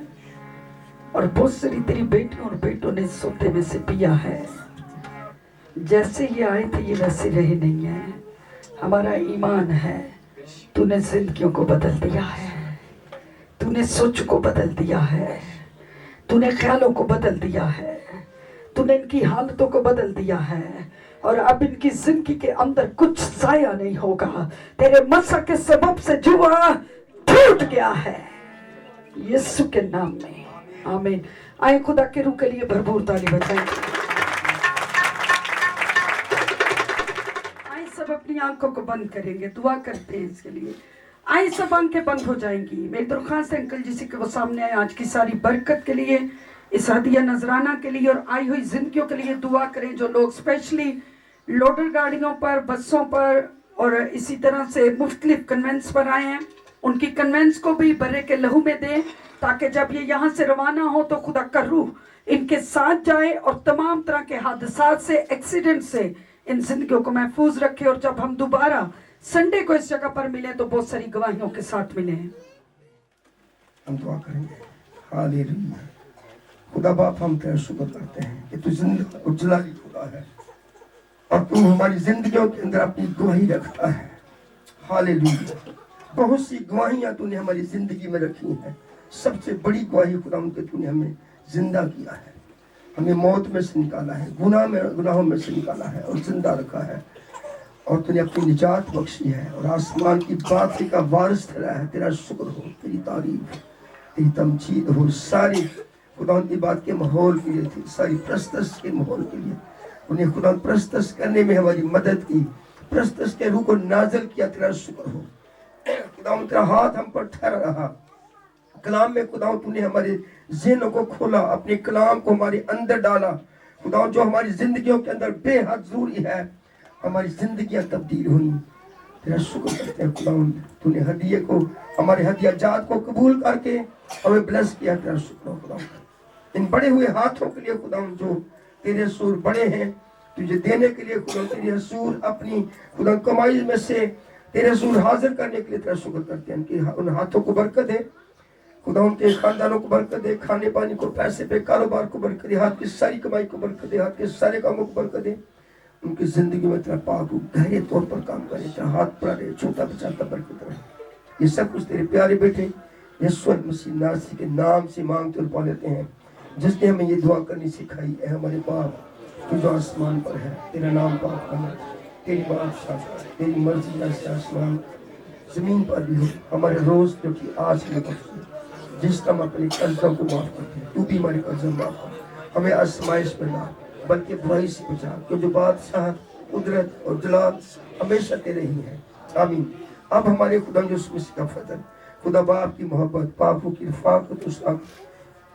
और बहुत सारी तेरी बेटियों और बेटों ने सोते में से पिया है। जैसे ये आए थे ये वैसे रहे नहीं है। हमारा ईमान है तूने जिंदगियों को बदल दिया है, तूने सोच को बदल दिया है, तूने ख्यालों को बदल दिया है, तूने इनकी हालतों को बदल दिया है, और अब इनकी जिंदगी के अंदर कुछ जाया नहीं होगा। तेरे मसा के सबब से जुआ टूट गया है यीशु के नाम में, आमीन। आए खुदा के रूह के लिए भरपूर ताली बजाएंगे। आए सब अपनी आंखों को बंद करेंगे, दुआ करते हैं इसके लिए। आए सब आंखें बंद हो जाएंगी। मेरी दरख्वास्त है अंकल जी से कि वो सामने आए, आज की सारी बरकत के लिए, इस हदिया नजराना के लिए और आई हुई जिंदगियों के लिए दुआ करें। जो लोग स्पेशली लोडर गाड़ियों पर, बसों पर और इसी तरह से मुख्तलिफ कन्वेंस पर आए हैं, उनकी कन्वेंस को भी बर्रे के लहू में दें, ताकि जब ये यहाँ से रवाना हो तो खुदा का रूह इनके साथ जाए और तमाम तरह के हादसात से, एक्सीडेंट से इन जिंदगियों को महफूज रखे। और जब हम दोबारा संडे को इस जगह पर मिले तो बहुत सारी गवाहियों के साथ मिले। हम दुआ करेंगे। हालेलुया। खुदा बाप, हम तेरा शुक्र करते हैं कि तू जिंदा और जलाली खुदा है और तू हमारी जिंदगियों के अंदर अपनी गवाही रखता है। हालेलुया। बहुत सी गवाहियां तूने हमारी जिंदगी में रखी हैं। सबसे बड़ी गवाही खुदा तूने हमें जिंदा किया है, हमें मौत में से निकाला है, गुनाहों में से निकाला है और जिंदा रखा है, और तूने अपनी निजात बख्शी है और आसमान की बादशाही का वारिस ठहराया है। तेरा शुक्र हो, तेरी तारीफ, तेरी तमजीद हो। सारी खुदा की बात के माहौल के लिए थी, सारी प्रस्तश के माहौल के लिए उन्हें खुदा प्रस्तश करने में हमारी मदद की, प्रस्तश के रूह को नाजल किया। तेरा शुक्र हो खुदा, तेरा हाथ हम पर ठहरा रहा। कलाम में खुदा तूने हमारे ज़हनों को खोला, अपने कलाम को हमारे अंदर डाला खुदा, जो हमारी जिंदगियों के अंदर बेहद जरूरी है, हमारी जिंदगियां तब्दील हुई। तेरा शुक्र करते हैं खुदा, तूने हदिये को, हमारे हदिया जात को कबूल करके हमें ब्लेस किया। तेरा शुक्र हो खुदा, इन बड़े हुए हाथों के लिए खुदा, जो तेरे सूर बड़े हैं तुझे देने के लिए खुदा, तेरे सूर अपनी खुदा कमाई में से तेरे सूर हाजिर करने के लिए तेरा शुक्र करते हैं कि उन हाथों को बरकत दे खुदा, उनके खानदानों को बरकत दे, खाने पानी को, पैसे पे, कारोबार को बरकत दे, हाथ की सारी कमाई को बरकत दे, हाथ के सारे कामों को बरकत दे। उनकी जिंदगी में तेरा पाक गहरे तौर पर काम करे, तेरा हाथ पड़ा रहे, छोटा बचाता बरकत रहे। ये सब कुछ तेरे प्यारे बेटे यीशु मसीह नासरी के नाम से मांगते और पा लेते हैं, जिसने हमें ये दुआ करनी सिखाई है। हमारे बाप तू जो आसमान पर है, तेरा नाम पाक होना, तेरी बादशाह, तेरी मर्जी जैसे आसमान जमीन पर भी हो। हमारे रोज जो कि आज में बख्शे, जिस तरह हम अपने कर्जों को माफ करते हैं, तू भी हमारे कर्जों माफ कर। हमें आजमाइश में ना बल्कि बुराई से बचा, क्योंकि जो बादशाह, कुदरत और जलाल हमेशा तेरे ही है। आमीन। अब हमारे खुदा यीशु मसीह का फजल, खुदा बाप की मोहब्बत, पापों की रफ़ाक़त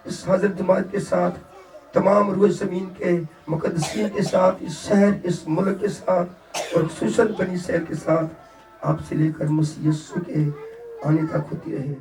इस हज़रत जमात के साथ, तमाम रूह ज़मीन के मुक़द्दसीन के साथ, इस शहर, इस मुल्क के साथ और खुसूसन बनी शहर के साथ, आपसे लेकर मसीह यीशु के आने तक होती रहे।